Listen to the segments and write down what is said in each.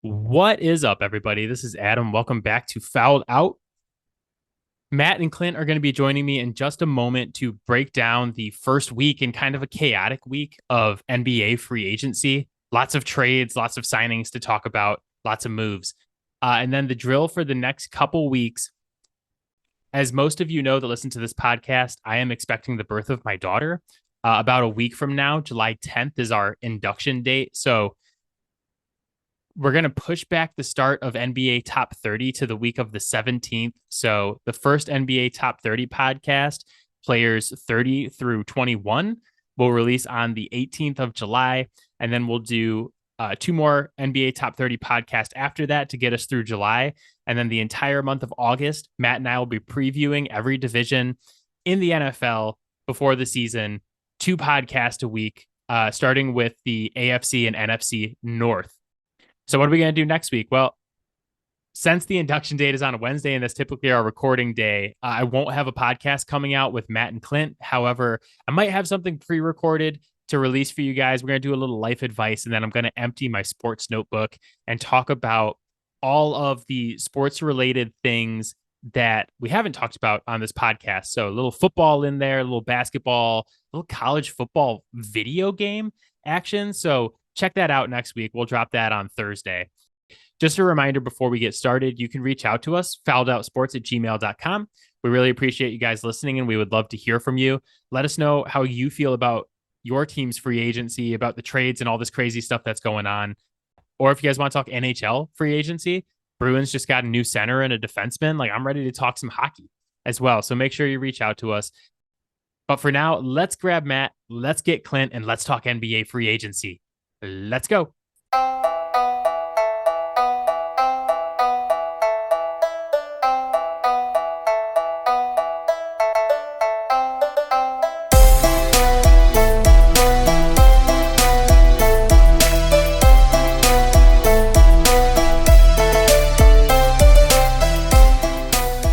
What is up, everybody? This is Adam. Welcome back to Fouled Out. Matt and Clint are going to be joining me in just a moment to break down the first week and kind of a chaotic week of NBA free agency. Lots of trades, lots of signings to talk about, lots of moves. And then the drill for the next couple weeks. As most of you know that listen to this podcast, I am expecting the birth of my daughter about a week from now. July 10th is our induction date. So we're going to push back the start of NBA Top 30 to the week of the 17th. So the first NBA Top 30 podcast, players 30 through 21, will release on the 18th of July. And then we'll do two more NBA Top 30 podcasts after that to get us through July. And then the entire month of August, Matt and I will be previewing every division in the NFL before the season, two podcasts a week, starting with the AFC and NFC North. So what are we going to do next week? Well, since the induction date is on a Wednesday and that's typically our recording day, I won't have a podcast coming out with Matt and Clint. However, I might have something pre-recorded to release for you guys. We're going to do a little life advice, and then I'm going to empty my sports notebook and talk about all of the sports related things that we haven't talked about on this podcast. So a little football in there, a little basketball, a little college football video game action. So check that out next week. We'll drop that on Thursday. Just a reminder before we get started, you can reach out to us, fouledoutsports@gmail.com. We really appreciate you guys listening, and we would love to hear from you. Let us know how you feel about your team's free agency, about the trades and all this crazy stuff that's going on. Or if you guys want to talk NHL free agency, Bruins just got a new center and a defenseman. Like, I'm ready to talk some hockey as well. So make sure you reach out to us. But for now, let's grab Matt, let's get Clint, and let's talk NBA free agency. Let's go.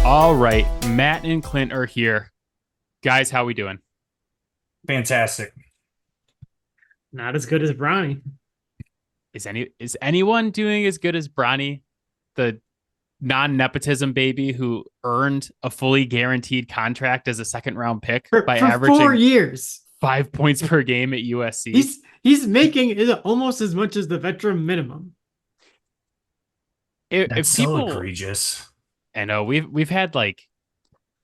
All right, Matt and Clint are here. Guys, how we doing? Fantastic. Not as good as Bronny. Is anyone doing as good as Bronny, the non-nepotism baby who earned a fully guaranteed contract as a second round pick by For averaging 4 years? 5 points per game at USC? He's making almost as much as the veteran minimum. That's so egregious. I know we've had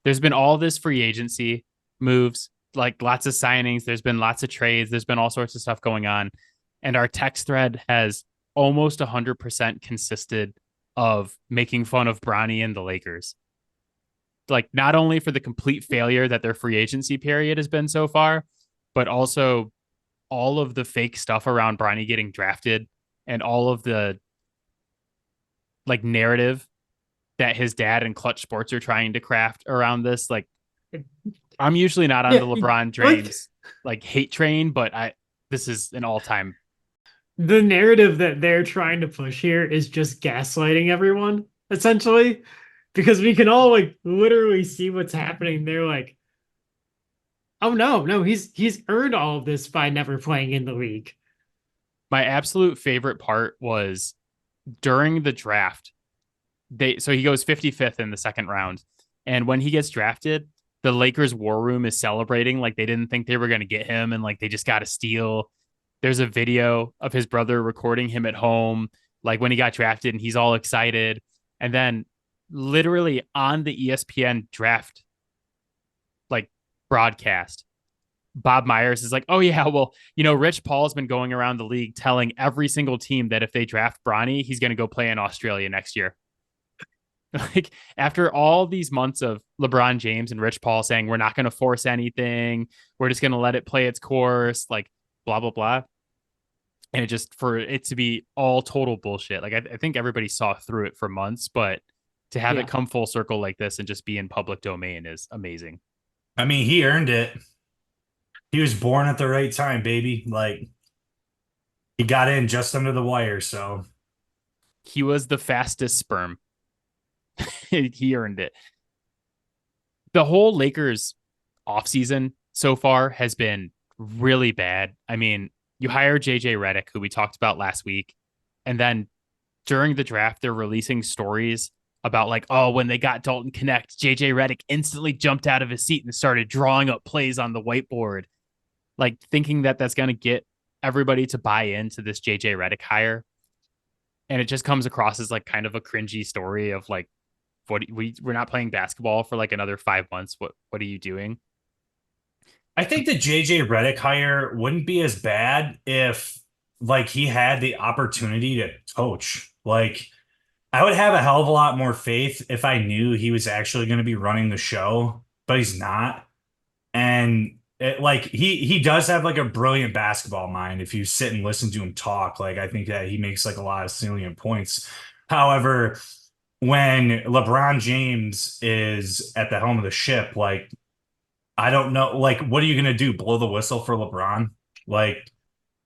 there's been all this free agency moves, like lots of signings. There's been lots of trades. There's been all sorts of stuff going on. And our text thread has almost 100% consisted of making fun of Bronny and the Lakers. Like, not only for the complete failure that their free agency period has been so far, but also all of the fake stuff around Bronny getting drafted and all of the narrative that his dad and Clutch Sports are trying to craft around this. Like, I'm usually not on the LeBron James hate train, but this is an all-time. The narrative that they're trying to push here is just gaslighting everyone, essentially, because we can all literally see what's happening. They're like, oh no, he's earned all of this by never playing in the league. My absolute favorite part was during the draft. So he goes 55th in the second round. And when he gets drafted, the Lakers war room is celebrating like they didn't think they were going to get him. And they just got a steal. There's a video of his brother recording him at home, when he got drafted, and he's all excited. And then literally on the ESPN draft, broadcast, Bob Myers is like, oh yeah, well, Rich Paul's been going around the league telling every single team that if they draft Bronny, he's going to go play in Australia next year. After all these months of LeBron James and Rich Paul saying, we're not going to force anything, we're just going to let it play its course, blah, blah, blah. And for it to be all total bullshit. I think everybody saw through it for months, but to have it come full circle like this and just be in public domain is amazing. I mean, he earned it. He was born at the right time, baby. He got in just under the wire, so. He was the fastest sperm. He earned it. The whole Lakers offseason so far has been really bad. I mean, you hire JJ Redick, who we talked about last week, and then during the draft, they're releasing stories about like, oh, when they got Dalton Connect, JJ Redick instantly jumped out of his seat and started drawing up plays on the whiteboard, like thinking that that's going to get everybody to buy into this JJ Redick hire. And it just comes across as like kind of a cringy story of like, we're not playing basketball for like another 5 months. What are you doing? I think the JJ Redick hire wouldn't be as bad if like he had the opportunity to coach. Like I would have a hell of a lot more faith if I knew he was actually going to be running the show, but he's not. And like he does have like a brilliant basketball mind. If you sit and listen to him talk, like I think that he makes like a lot of salient points. However, when LeBron James is at the helm of the ship, like I don't know, like what are you gonna do? Blow the whistle for LeBron? Like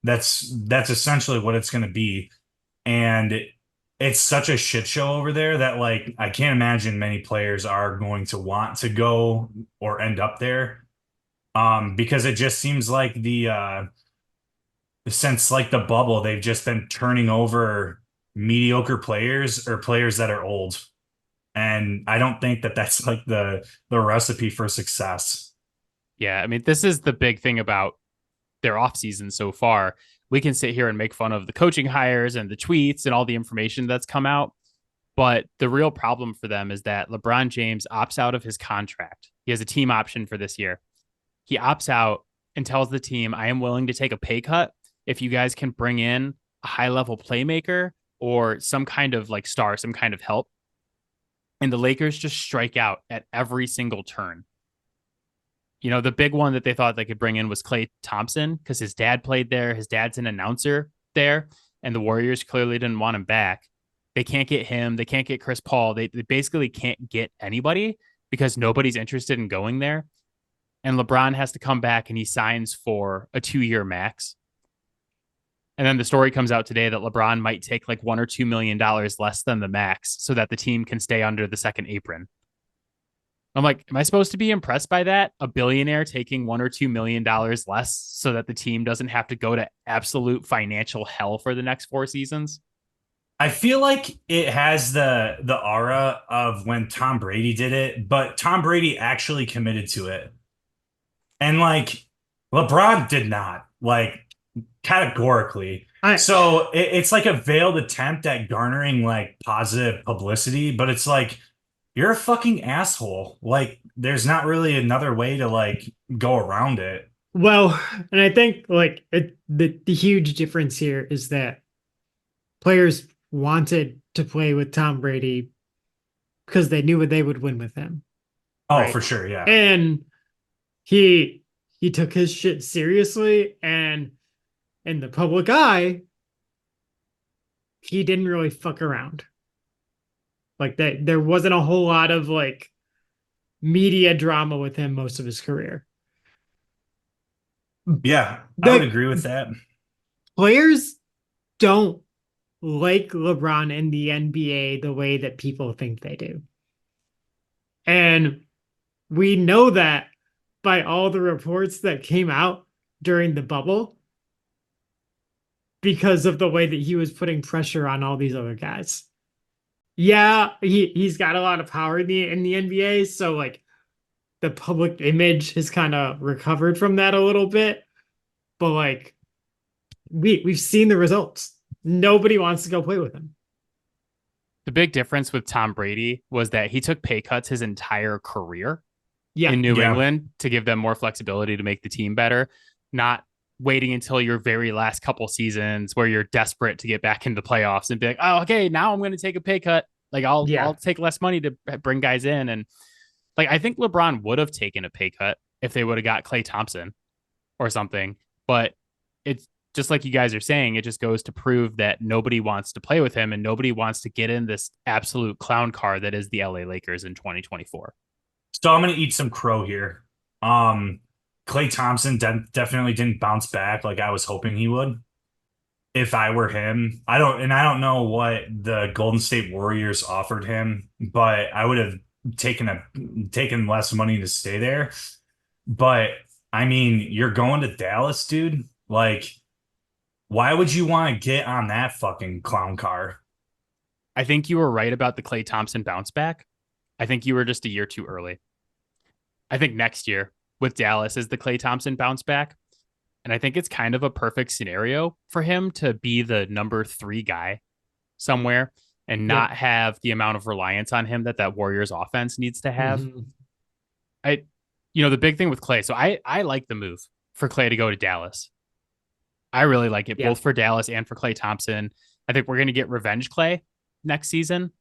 that's essentially what it's gonna be. And it's such a shit show over there that like I can't imagine many players are going to want to go or end up there. Because it just seems like the since like the bubble, they've just been turning over mediocre players or players that are old. And I don't think that that's like the recipe for success. Yeah, I mean, this is the big thing about their offseason so far. We can sit here and make fun of the coaching hires and the tweets and all the information that's come out. But the real problem for them is that LeBron James opts out of his contract. He has a team option for this year. He opts out and tells the team, I am willing to take a pay cut if you guys can bring in a high level playmaker or some kind of like star, some kind of help. And the Lakers just strike out at every single turn. You know, the big one that they thought they could bring in was Klay Thompson because his dad played there. His dad's an announcer there, and the Warriors clearly didn't want him back. They can't get him. They can't get Chris Paul. They basically can't get anybody because nobody's interested in going there. And LeBron has to come back and he signs for a 2-year max. And then the story comes out today that LeBron might take like $1 or $2 million less than the max so that the team can stay under the second apron. I'm like, am I supposed to be impressed by that? A billionaire taking $1 or $2 million less so that the team doesn't have to go to absolute financial hell for the next 4 seasons? I feel like it has the aura of when Tom Brady did it, but Tom Brady actually committed to it. And like LeBron did not, like categorically. I So it's like a veiled attempt at garnering like positive publicity, but it's like you're a fucking asshole. Like there's not really another way to like go around it. well, and I think like the huge difference here is that players wanted to play with Tom Brady because they knew what they would win with him, Oh, right? for sure, yeah. And he he took his shit seriously, and in the public eye, he didn't really fuck around. Like that, there wasn't a whole lot of like media drama with him most of his career. Yeah, I would The agree with that. players don't like LeBron in the NBA the way that people think they do. And we know that by all the reports that came out during the bubble because of the way that he was putting pressure on all these other guys. Yeah, he's got a lot of power in the NBA, so like the public image has kind of recovered from that a little bit, but like we've seen the results. Nobody wants to go play with him. The big difference with Tom Brady was that he took pay cuts his entire career Yeah. in New Yeah. England to give them more flexibility to make the team better, not waiting until your very last couple seasons where you're desperate to get back into the playoffs and be like, oh, okay, now I'm going to take a pay cut. Like I'll Yeah. take less money to bring guys in. And like I think LeBron would have taken a pay cut if they would have got Klay Thompson or something. But it's just like you guys are saying, it just goes to prove that nobody wants to play with him and nobody wants to get in this absolute clown car that is the LA Lakers in 2024. So I'm gonna eat some crow here. Klay Thompson definitely didn't bounce back like I was hoping he would. If I were him, I don't know what the Golden State Warriors offered him, but I would have taken less money to stay there. But I mean, you're going to Dallas, dude. Like, why would you want to get on that fucking clown car? I think you were right about the Klay Thompson bounce back. I think you were just a year too early. I think next year with Dallas is the Klay Thompson bounce back. And I think it's kind of a perfect scenario for him to be the number 3 guy somewhere and not Yep. have the amount of reliance on him that Warriors offense needs to have. Hmm. I, the big thing with Klay. So I like the move for Klay to go to Dallas. I really like it Yeah. both for Dallas and for Klay Thompson. I think we're going to get revenge Klay next season.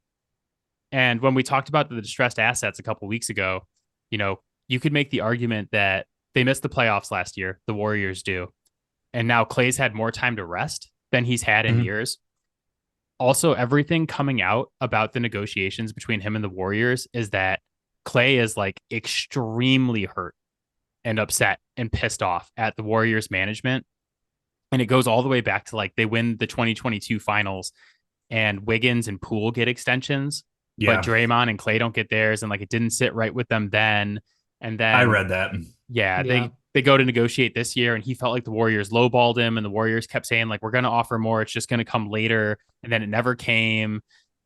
And when we talked about the distressed assets a couple weeks ago, you could make the argument that they missed the playoffs last year. The Warriors do. And now Klay's had more time to rest than he's had in Mhm. years. Also, everything coming out about the negotiations between him and the Warriors is that Klay is like extremely hurt and upset and pissed off at the Warriors management. And it goes all the way back to like they win the 2022 finals and Wiggins and Poole get extensions, but Yeah, Draymond and Klay don't get theirs. And like it didn't sit right with them then. And I then read that. yeah, Yeah. they go to negotiate this year, and he felt like the Warriors lowballed him, and the Warriors kept saying like we're going to offer more, it's just going to come later, and then it never came,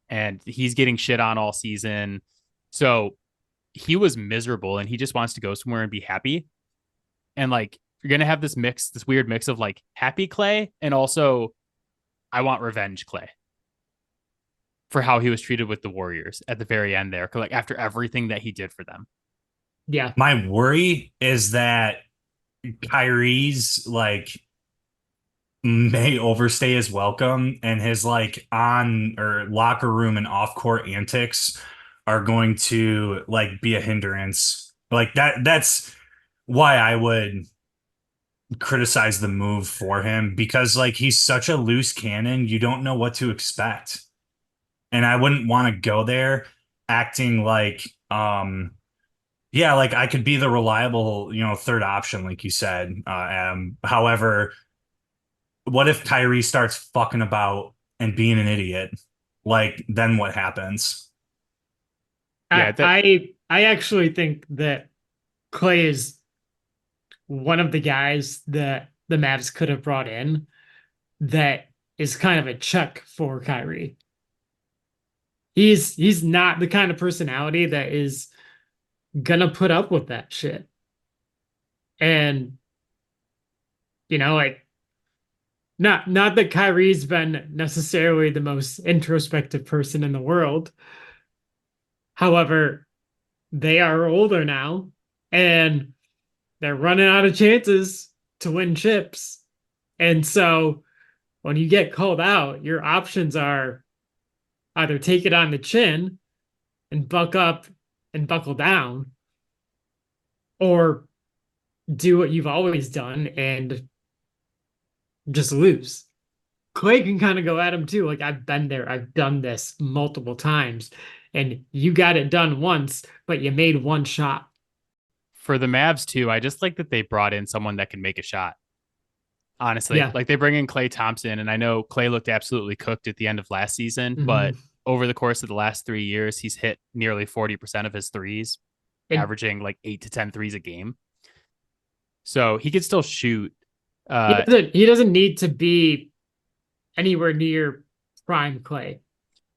and he's getting shit on all season. So he was miserable, and he just wants to go somewhere and be happy. And like you're going to have this weird mix of like happy Klay and also I want revenge Klay for how he was treated with the Warriors at the very end there, like after everything that he did for them. Yeah. My worry is that Kyrie's like may overstay his welcome and his like on or locker room and off court antics are going to like be a hindrance. Like that's why I would criticize the move for him because like he's such a loose cannon, you don't know what to expect. And I wouldn't want to go there acting like yeah, like I could be the reliable, third option, like you said, Adam. However, what if Kyrie starts fucking about and being an idiot? Like, then what happens? Yeah, I actually think that Klay is one of the guys that the Mavs could have brought in that is kind of a check for Kyrie. He's not the kind of personality that is gonna put up with that shit. And like not that Kyrie's been necessarily the most introspective person in the world. However, they are older now and they're running out of chances to win chips. And so when you get called out, your options are either take it on the chin and buck up and buckle down, or do what you've always done and just lose. Klay can kind of go at him too. Like, I've been there, I've done this multiple times, and you got it done once, but you made one shot. for the Mavs too, I just like that they brought in someone that can make a shot. Honestly, Yeah. like they bring in Klay Thompson, and I know Klay looked absolutely cooked at the end of last season, but Hmm. over the course of the last 3 years, he's hit nearly 40% of his threes, And averaging like 8 to 10 threes a game. So he could still shoot. he Uh, doesn't need to be anywhere near prime Klay.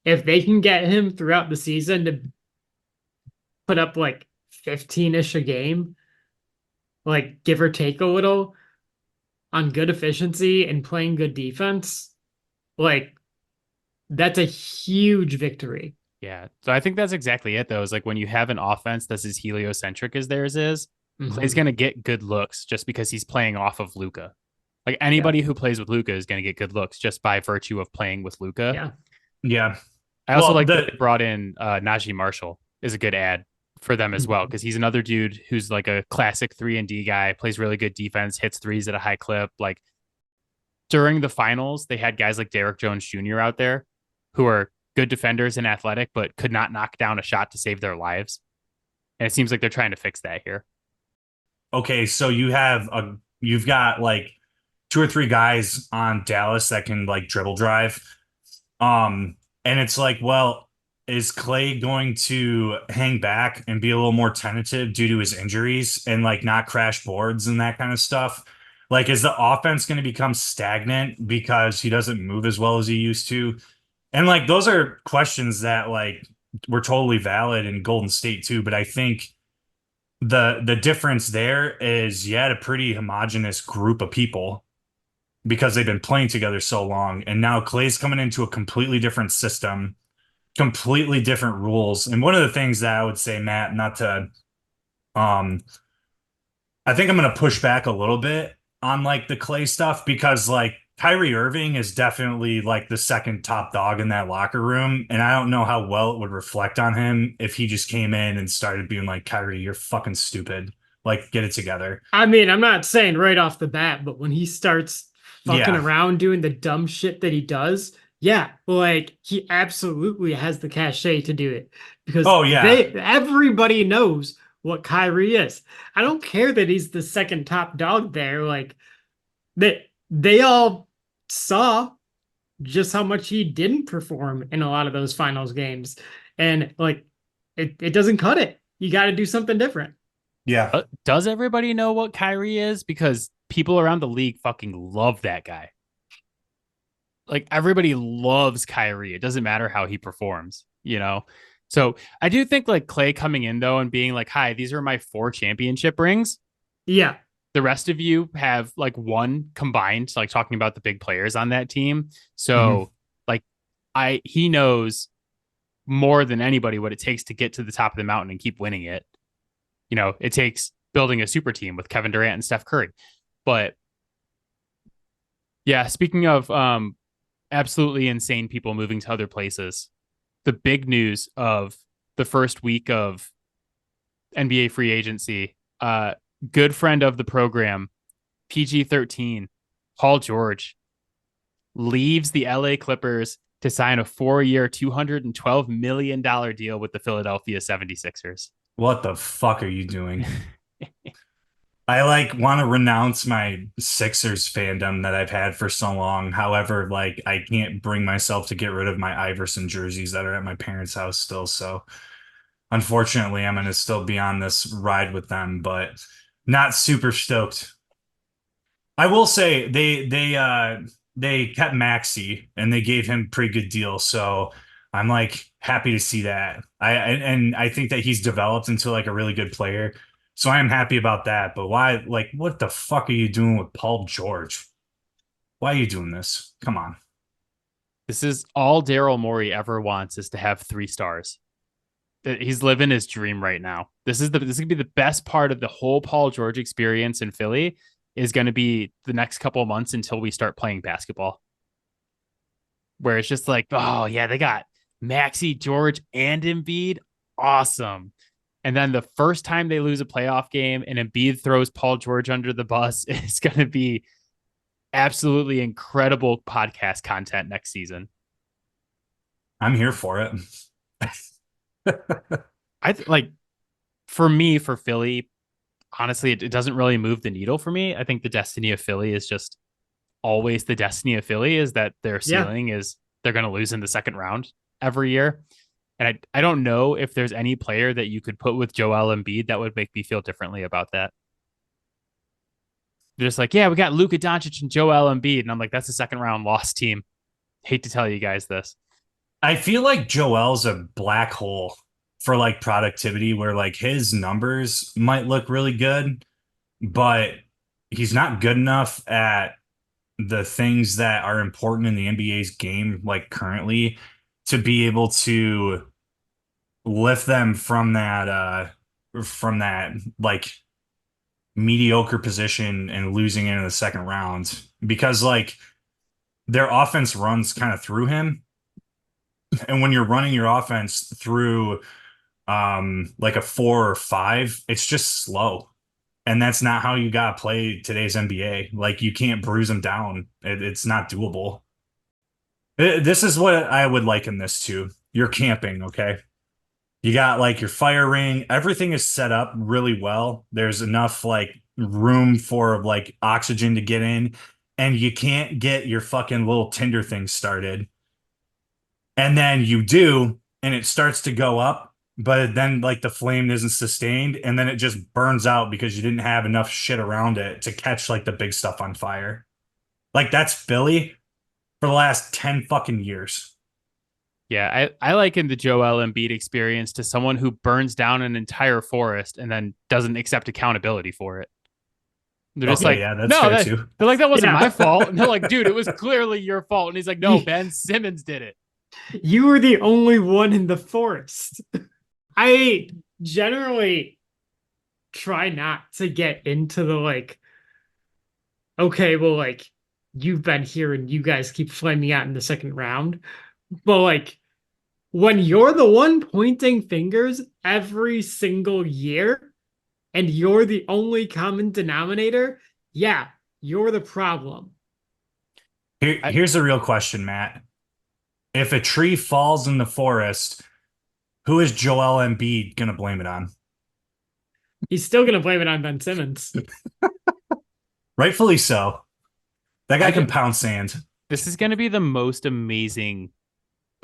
If they can get him throughout the season to put up like 15-ish a game, like give or take a little on good efficiency and playing good defense, like that's a huge victory. yeah. So I think that's exactly it, though. Is like when you have an offense that's as heliocentric as theirs is, Clay's Hmm. going to get good looks just because he's playing off of Luca. Like Yeah. anybody who plays with Luca is going to get good looks just by virtue of playing with Luca. Yeah. Yeah. I also Well, like that they brought in Najee Marshall is a good ad for them as well Mhm. because he's another dude who's like a classic 3-and-D guy, plays really good defense, hits threes at a high clip. Like during the finals, they had guys like Derrick Jones Jr. out there who are good defenders and athletic, but could not knock down a shot to save their lives. And it seems like they're trying to fix that here. okay, so you've got like two or three guys on Dallas that can like dribble drive. And it's like, well, is Klay going to hang back and be a little more tentative due to his injuries and like not crash boards and that kind of stuff? Like, is the offense going to become stagnant because he doesn't move as well as he used to? And like those are questions that like were totally valid in Golden State too, but I think the difference there is you had a pretty homogenous group of people because they've been playing together so long, and now Clay's coming into a completely different system, completely different rules. And one of the things that I would say, Matt, not to um I think I'm gonna push back a little bit on like the Clay stuff because like Kyrie Irving is definitely like the second top dog in that locker room, and I don't know how well it would reflect on him if he just came in and started being like, Kyrie, you're fucking stupid. Like, get it together. I mean, I'm not saying right off the bat, but when he starts fucking Yeah. around doing the dumb shit that he does, yeah, like he absolutely has the cachet to do it because Oh yeah. everybody knows what Kyrie is. I don't care that he's the second top dog there. Like they all saw just how much he didn't perform in a lot of those finals games. And like it doesn't cut it. You got to do something different. Yeah. Does everybody know what Kyrie is? Because people around the league fucking love that guy. Like everybody loves Kyrie. It doesn't matter how he performs, you know? So I do think like Klay coming in though and being like, hi, these are my 4 championship rings. Yeah. The rest of you have like one combined, like talking about the big players on that team. Mhm. So like he knows more than anybody what it takes to get to the top of the mountain and keep winning it. You know, it takes building a super team with Kevin Durant and Steph Curry. But yeah, speaking of absolutely insane people moving to other places, the big news of the first week of NBA free agency, good friend of the program, PG-13, Paul George, leaves the LA Clippers to sign a 4-year, $212 million deal with the Philadelphia 76ers. What the fuck are you doing? I like want to renounce my Sixers fandom that I've had for so long. However, like I can't bring myself to get rid of my Iverson jerseys that are at my parents' house still. So unfortunately, I'm gonna still be on this ride with them, but not super stoked. I will say they kept Maxi and they gave him pretty good deal. So I'm like happy to see that. And I think that he's developed into like a really good player. So I am happy about that. But why, like, what the fuck are you doing with Paul George? Why are you doing this? Come on. This is all Daryl Morey ever wants is to have 3 stars. He's living his dream right now. This is gonna be the best part of the whole Paul George experience in Philly is going to be the next couple of months until we start playing basketball, where it's just like, oh yeah, they got Maxi, George, and Embiid, awesome. And then the first time they lose a playoff game and Embiid throws Paul George under the bus is going to be absolutely incredible podcast content next season. I'm here for it. Like for me, for Philly, honestly, it doesn't really move the needle for me. I think the destiny of Philly is just always the destiny of Philly is that their Yeah. ceiling is they're going to lose in the second round every year. And I don't know if there's any player that you could put with Joel Embiid that would make me feel differently about that. They're just like, yeah, we got Luka Doncic and Joel Embiid. And I'm like, that's a second round loss team. Hate to tell you guys this. I feel like Joel's a black hole for like productivity where like his numbers might look really good, but he's not good enough at the things that are important in the NBA's game, like currently, to be able to lift them from that like mediocre position and losing it in the second round. Because like their offense runs kind of through him. And when you're running your offense through like a 4 or 5, it's just slow. And that's not how you gotta play today's NBA. Like you can't bruise them down. It's not doable. This is what I would liken this to. You're camping, okay? You got like your fire ring. Everything is set up really well. There's enough like room for like oxygen to get in, and you can't get your fucking little tinder thing started. And then you do, and it starts to go up, but then like the flame isn't sustained, and then it just burns out because you didn't have enough shit around it to catch like the big stuff on fire. Like that's Philly for the last 10 fucking years. Yeah, I liken the Joel Embiid experience to someone who burns down an entire forest and then doesn't accept accountability for it. They're just Okay, like, yeah, that's no, fair that too. they're like, that wasn't Yeah. my fault. And they're like, dude, it was clearly your fault. And he's like, no, Ben Simmons did it. You were the only one in the forest. I generally try not to get into the like, okay, well, like, you've been here and you guys keep flaming out in the second round. But like, when you're the one pointing fingers every single year and you're the only common denominator, yeah, you're the problem. I, Here's the real question, Matt. If a tree falls in the forest, who is Joel Embiid gonna blame it on? He's still gonna blame it on Ben Simmons. Rightfully so. That guy I can get, pound sand. this is going to be the most amazing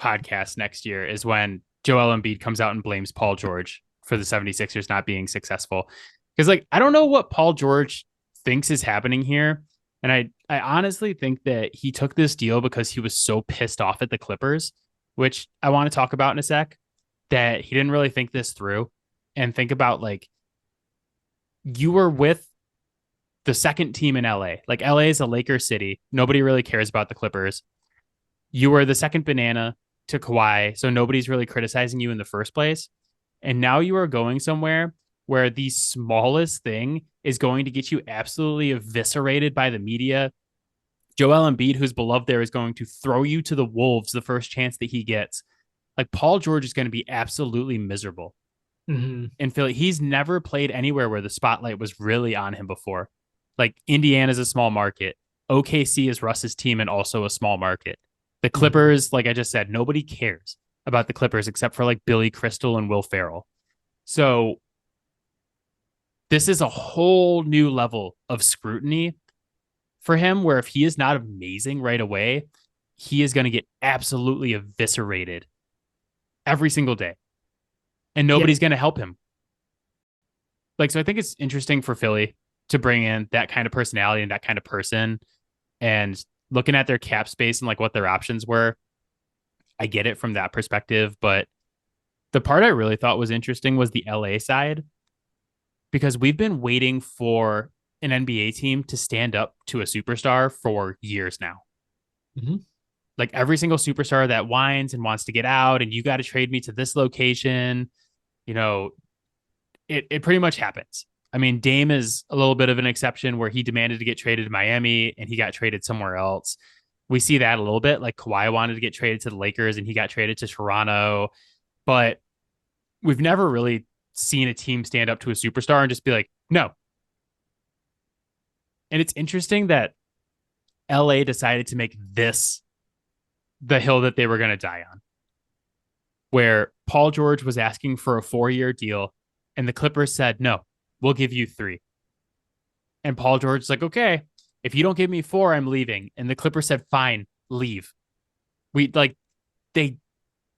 podcast next year is when Joel Embiid comes out and blames Paul George for the 76ers not being successful. Because, like, I don't know what Paul George thinks is happening here. And I honestly think that he took this deal because he was so pissed off at the Clippers, which I want to talk about in a sec, that he didn't really think this through and think about, like, you were with the second team in LA. Like, LA is a Lakers city. Nobody really cares about the Clippers. You were the second banana to Kawhi, so nobody's really criticizing you in the first place. And now you are going somewhere where the smallest thing is going to get you absolutely eviscerated by the media. Joel Embiid, who's beloved there, is going to throw you to the wolves the first chance that he gets. Like, Paul George is going to be absolutely miserable Mm-hmm. in Philly. He's never played anywhere where the spotlight was really on him before. Like, Indiana's a small market. OKC is Russ's team and also a small market. The Clippers, like I just said, nobody cares about the Clippers except for like Billy Crystal and Will Ferrell. So this is a whole new level of scrutiny for him where if he is not amazing right away, he is going to get absolutely eviscerated every single day. And Yeah, nobody's going to help him. Like, so I think it's interesting for Philly to bring in that kind of personality and that kind of person. And looking at their cap space and like what their options were, I get it from that perspective. But the part I really thought was interesting was the LA side, because we've been waiting for an NBA team to stand up to a superstar for years now. Mhm. Like, every single superstar that whines and wants to get out and you got to trade me to this location, you know, it pretty much happens. I mean, Dame is a little bit of an exception where he demanded to get traded to Miami and he got traded somewhere else. We see that a little bit. Like, Kawhi wanted to get traded to the Lakers and he got traded to Toronto. But we've never really seen a team stand up to a superstar and just be like, no. And it's interesting that LA decided to make this the hill that they were going to die on, where Paul George was asking for a 4-year deal and the Clippers said, no, we'll give you 3. And Paul George's like, okay, if you don't give me 4, I'm leaving. And the Clippers said, fine, leave. They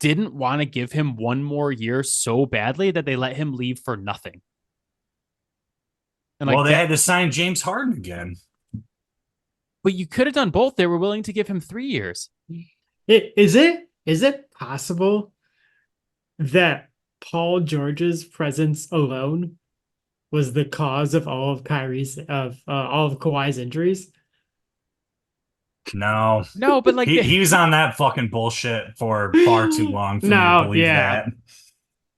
didn't want to give him 1 more year so badly that they let him leave for nothing. And Well, like they that, had to sign James Harden again. but you could have done both. They were willing to give him 3 years. Is it possible that Paul George's presence alone was the cause of all of all of Kawhi's injuries? No. No, but like He was on that fucking bullshit for far too long for me to No, believe yeah. that.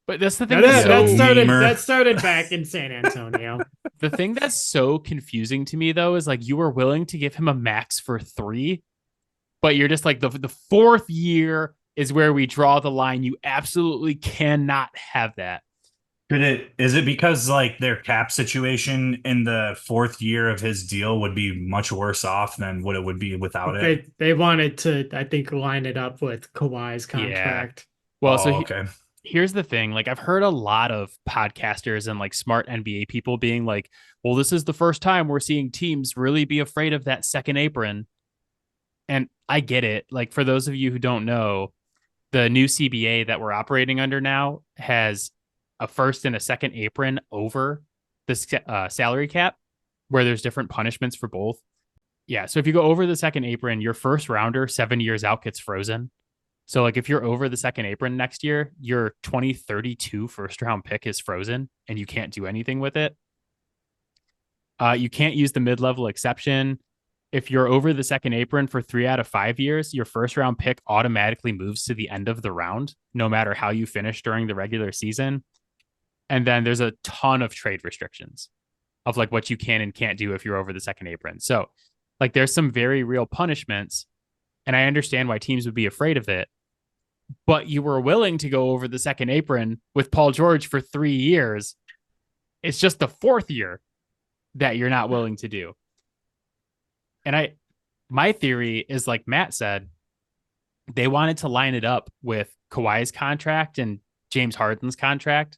but that's the No, thing that's that so memer. that started back in San Antonio. the thing that's so confusing to me though is like you were willing to give him a max for 3, but you're just like the 4th year is where we draw the line. You absolutely cannot have that. Is it because like their cap situation in the 4th year of his deal would be much worse off than what it would be without it? They wanted to, I think, line it up with Kawhi's Yeah. contract. Well, so Oh, okay. here's the thing. Like, I've heard a lot of podcasters and like smart NBA people being like, well, this is the first time we're seeing teams really be afraid of that second apron. And I get it. Like, for those of you who don't know, the new CBA that we're operating under now has a first and a second apron over the salary cap, where there's different punishments for both. Yeah. So if you go over the second apron, your first rounder 7 years out gets frozen. So like if you're over the second apron next year, your 2032 first round pick is frozen and you can't do anything with it. You can't use the mid level exception. If you're over the second apron for 3 out of 5 years, your first round pick automatically moves to the end of the round, no matter how you finish during the regular season. And then there's a ton of trade restrictions of like what you can and can't do if you're over the second apron. So like there's some very real punishments. And I understand why teams would be afraid of it. But you were willing to go over the second apron with Paul George for 3 years. It's just the fourth year that you're not willing to do. And my theory is like Matt said, they wanted to line it up with Kawhi's contract and James Harden's contract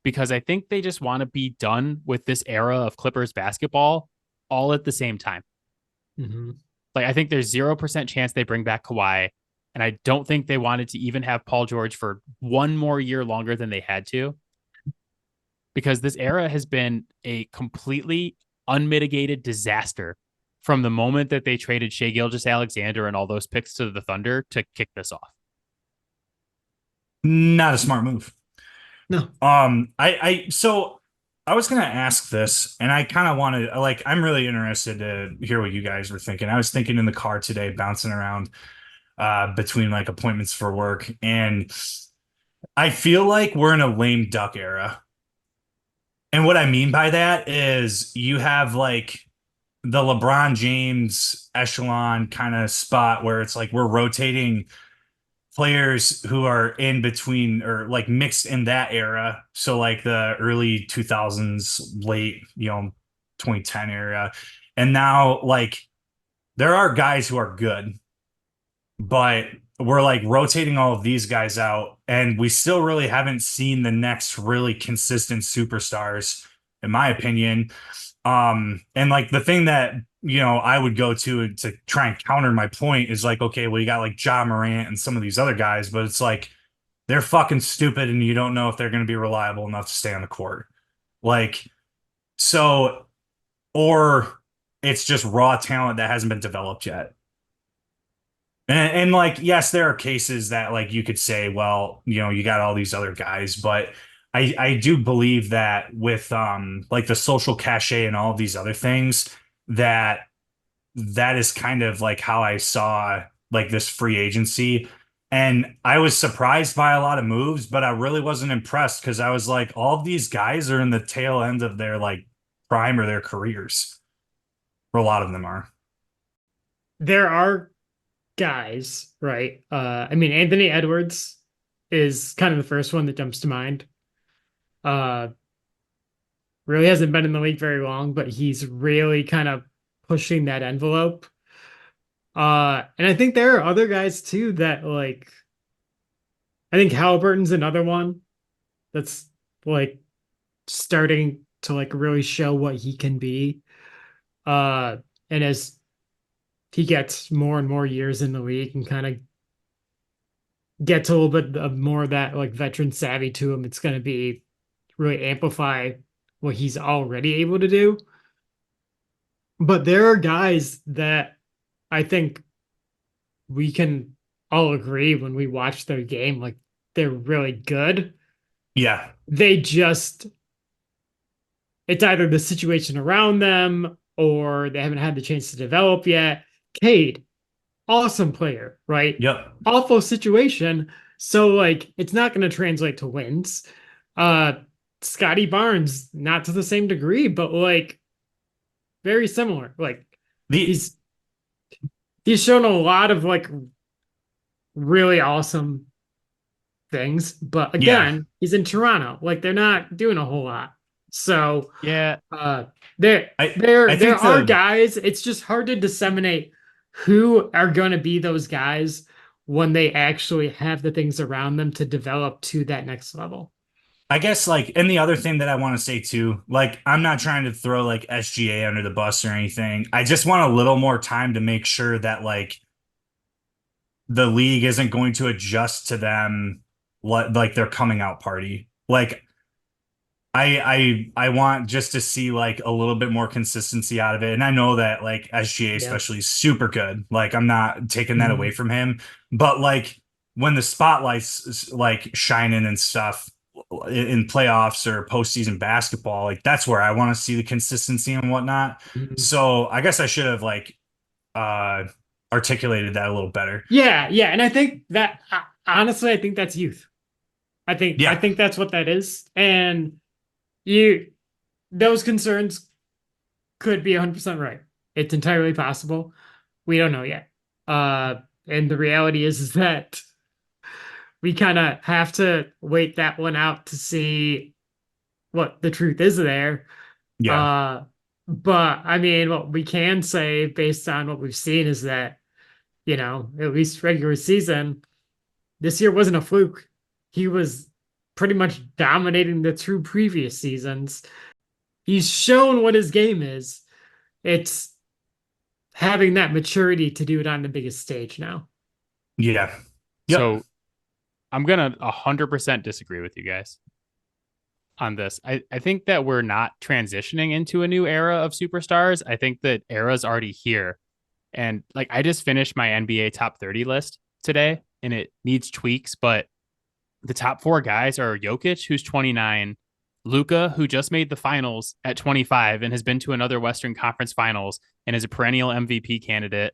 because I think they just want to be done with this era of Clippers basketball all at the same time. Mm-hmm. Like I think there's 0% chance they bring back Kawhi. And I don't think they wanted to even have Paul George for one more year longer than they had to. Because this era has been a completely unmitigated disaster from the moment that they traded Shai Gilgeous-Alexander and all those picks to the Thunder to kick this off. Not a smart move. No. So I was gonna ask this, and I kind of wanted, like, I'm really interested to hear what you guys were thinking. I was thinking in the car today, bouncing around between like appointments for work, and I feel like we're in a lame duck era. And what I mean by that is you have like the LeBron James echelon kind of spot where it's like we're rotating players who are in between or like mixed in that era. So like the early 2000s, late, 2010 era. And now like there are guys who are good, but we're like rotating all of these guys out and we still really haven't seen the next really consistent superstars, in my opinion. And like the thing that I would go to try and counter my point is like, okay, well, you got like Ja Morant and some of these other guys, but it's like they're fucking stupid and you don't know if they're going to be reliable enough to stay on the court. Like, so, or it's just raw talent that hasn't been developed yet. And like, yes, there are cases that like you could say, well, you got all these other guys, but I do believe that with like the social cachet and all of these other things, that is kind of like how I saw like this free agency. And I was surprised by a lot of moves, but I really wasn't impressed because I was like, all of these guys are in the tail end of their like prime or their careers. Or a lot of them are. There are guys, right? I mean, Anthony Edwards is kind of the first one that jumps to mind. Really hasn't been in the league very long, but he's really kind of pushing that envelope. And I think there are other guys too that like, I think Halliburton's another one that's like starting to like really show what he can be. And as he gets more and more years in the league and kind of gets a little bit of more of that like veteran savvy to him, it's going to be really amplify what he's already able to do. But there are guys that I think we can all agree when we watch their game, like they're really good. Yeah. They just, it's either the situation around them or they haven't had the chance to develop yet. Cade, awesome player, right? Yep. Awful situation. So like it's not going to translate to wins. Scotty Barnes, not to the same degree, but like very similar. Like The he's shown a lot of like really awesome things, but again, he's in Toronto. Like they're not doing a whole lot. So yeah, there I there think are guys. It's just hard to disseminate who are going to be those guys when they actually have the things around them to develop to that next level. I guess like, and the other thing that I want to say too, like I'm not trying to throw like SGA under the bus or anything. I just want a little more time to make sure that like the league isn't going to adjust to them like their coming out party. Like I want just to see like a little bit more consistency out of it. And I know that like SGA especially is super good. Like I'm not taking that away from him, but like when the spotlight's like shining and stuff in playoffs or postseason basketball, like that's where I want to see the consistency and whatnot. Mhm. So I guess I should have like uh articulated that a little better. Yeah, yeah, and I think that honestly, I think that's youth. I Yeah. think that's what that is, and you those concerns could be 100% right. It's entirely possible. We don't know yet. And the reality is that we kind of have to wait that one out to see what the truth is there. Yeah. Uh, but I mean, what we can say based on what we've seen is that, at least regular season, this year wasn't a fluke. He was pretty much dominating the two previous seasons. He's shown what his game is. It's having that maturity to do it on the biggest stage now. Yeah. Yep. So I'm gonna 100% disagree with you guys on this. I think that we're not transitioning into a new era of superstars. I think that era's already here. And like I just finished my NBA top 30 list today and it needs tweaks, but the top four guys are Jokic, who's 29, Luca, who just made the finals at 25 and has been to another Western Conference finals and is a perennial MVP candidate.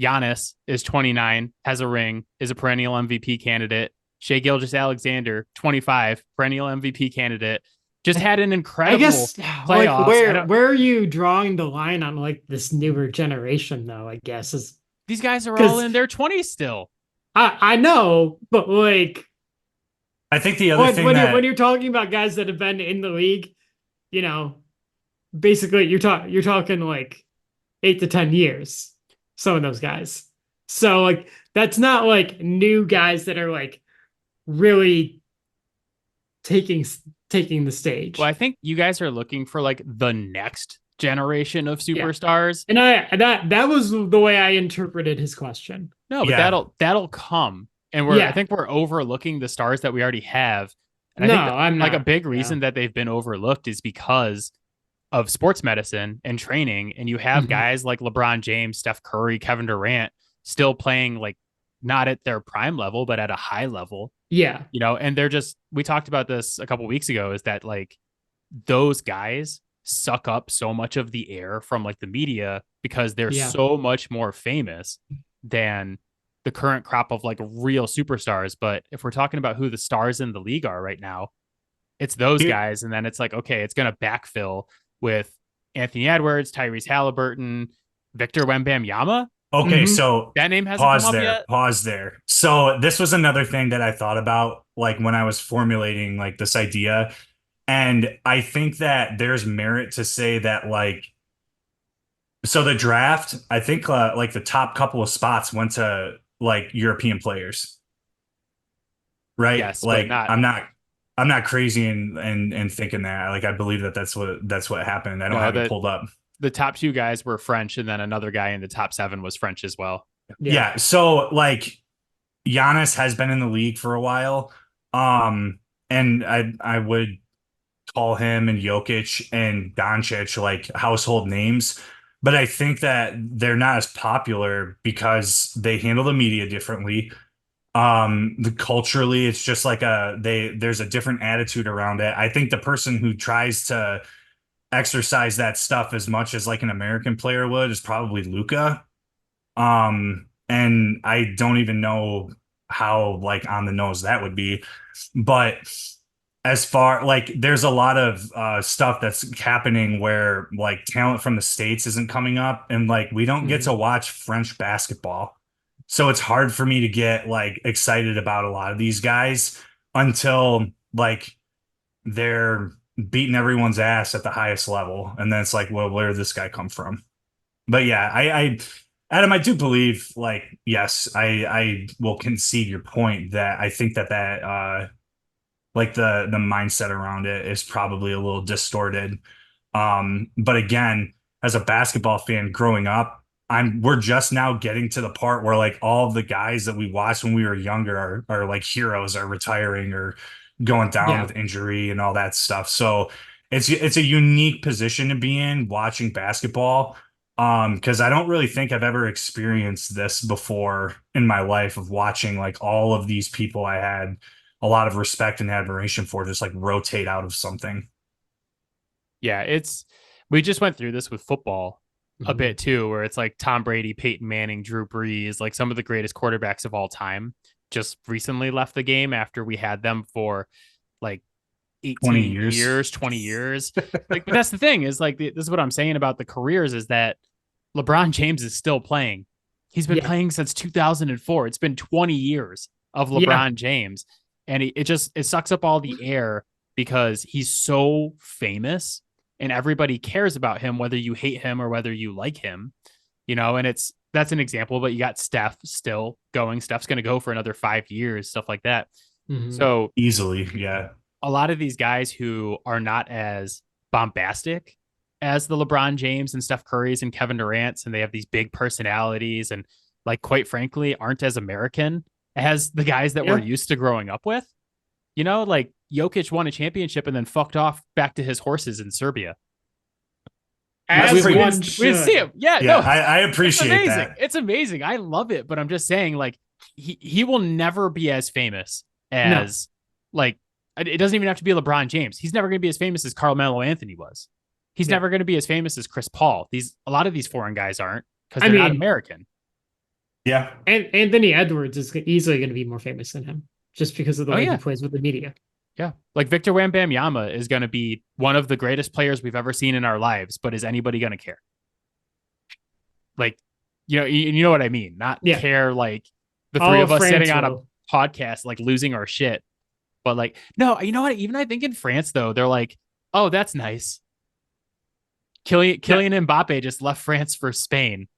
Giannis is 29, has a ring, is a perennial MVP candidate. Shea Gilgeous-Alexander, 25, perennial MVP candidate. Just had an I incredible guess like playoffs. where are you drawing the line on like this newer generation though, I guess is These guys are all because in their 20s still. I know, but like I think the other thing when that you're talking about guys that have been in the league, you know, basically you're talking like 8 to 10 years, some of those guys. So like that's not like new guys that are like really taking taking the Well, I stage. think you guys are looking for like the next generation of Yeah. superstars. And that was the way I interpreted his question. No, but yeah. that'll come. And I Yeah. think we're overlooking the stars that we already have. And I No, think that I'm like a not. big Yeah. reason that they've been overlooked is because of sports medicine and training. And you have Mhm. guys like LeBron James, Steph Curry, Kevin Durant still playing like not at their prime level, but at a high level, Yeah. and they're just, we talked about this a couple weeks ago, is that like those guys suck up so much of the air from like the media because they're Yeah. so much more famous than the current crop of like real superstars. But if we're talking about who the stars in the league are right now, it's those Here- guys. And then it's like, okay, it's going to backfill with Anthony Edwards, Tyrese Halliburton, Victor Wembanyama. Okay, Hmm. so That name hasn't come up yet. pause there. So this was another thing that I thought about like when I was formulating like this idea. And I think that there's merit to say that like so the draft, I think like the top couple of spots went to like European players, right? Yes, but Like not. I'm not crazy and thinking that. Like I believe that that's what happened. I don't No, have it that pulled up. the top two guys were French, and then another guy in the top seven was French as well. Yeah. Yeah, so like Giannis has been in the league for a while. Um, and I would call him and Jokic and Doncic like household names, but I think that they're not as popular because they handle the media differently. The culturally, it's just like there's a different attitude around it. I think the person who tries to exercise that stuff as much as like an American player would is probably Luca. And I don't even know how like on the nose that would be. But as far like there's a lot of stuff that's happening where like talent from the States isn't coming up and like we don't get to Mhm. watch French basketball. So it's hard for me to get like excited about a lot of these guys until like they're beating everyone's ass at the highest level. And then it's like, well, where did this guy come from? But yeah, I Adam, I do believe like yes, I will concede your point that I think that like the mindset around it is probably a little distorted. But again, as a basketball fan growing up, we're just now getting to the part where like all of the guys that we watched when we were younger are like heroes, are retiring or going down Yeah. with injury and all that stuff. So it's a unique position to be in watching basketball. Because I don't really think I've ever experienced this before in my life of watching like all of these people I had a lot of respect and admiration for just like rotate out of something. Yeah, we just went through this with football a Mhm. bit too, where it's like Tom Brady, Peyton Manning, Drew Brees, like some of the greatest quarterbacks of all time just recently left the game after we had them for like 20 18 years. years, 20 years. Like, but that's the thing is like, this is what I'm saying about the careers is that LeBron James is still playing. He's been Yeah. playing since 2004. It's been 20 years of Yeah. LeBron James. And it sucks up all the air because he's so famous and everybody cares about him, whether you hate him or whether you like him, and that's an example, but you got Steph still going. Steph's going to go for another 5 years, stuff like that. Mhm. So Easily, yeah. a lot of these guys who are not as bombastic as the LeBron James and Steph Curry's and Kevin Durant's, and they have these big personalities and, like, quite frankly, aren't as American as the guys that we're Yeah. used to growing up with. Like Jokic won a championship and then fucked off back to his horses in Serbia. That's As pretty, one We didn't see him. should. Yeah, yeah, no, I it's appreciate amazing. that. It's amazing. I love it, but I'm just saying, like, he will never be as famous No. as, like, it doesn't even have to be LeBron James. He's never going to be as famous as Carmelo Anthony was. He's Yeah. never going to be as famous as Chris Paul. A lot of these foreign guys aren't because I they're not mean, American. Yeah. and Anthony Edwards is easily going to be more famous than him just because of the Oh way he yeah, plays with the media. yeah. Like Victor Wembanyama is going to be one of the greatest players we've ever seen in our lives. But is anybody going to care? Like, you know what I mean? Not Yeah. care like the three All of of us sitting France on a will. podcast, like losing our shit. But like, no, you know what? Even I think in France though, they're like, oh, that's nice. Yeah. Kylian Mbappe just left France for Spain,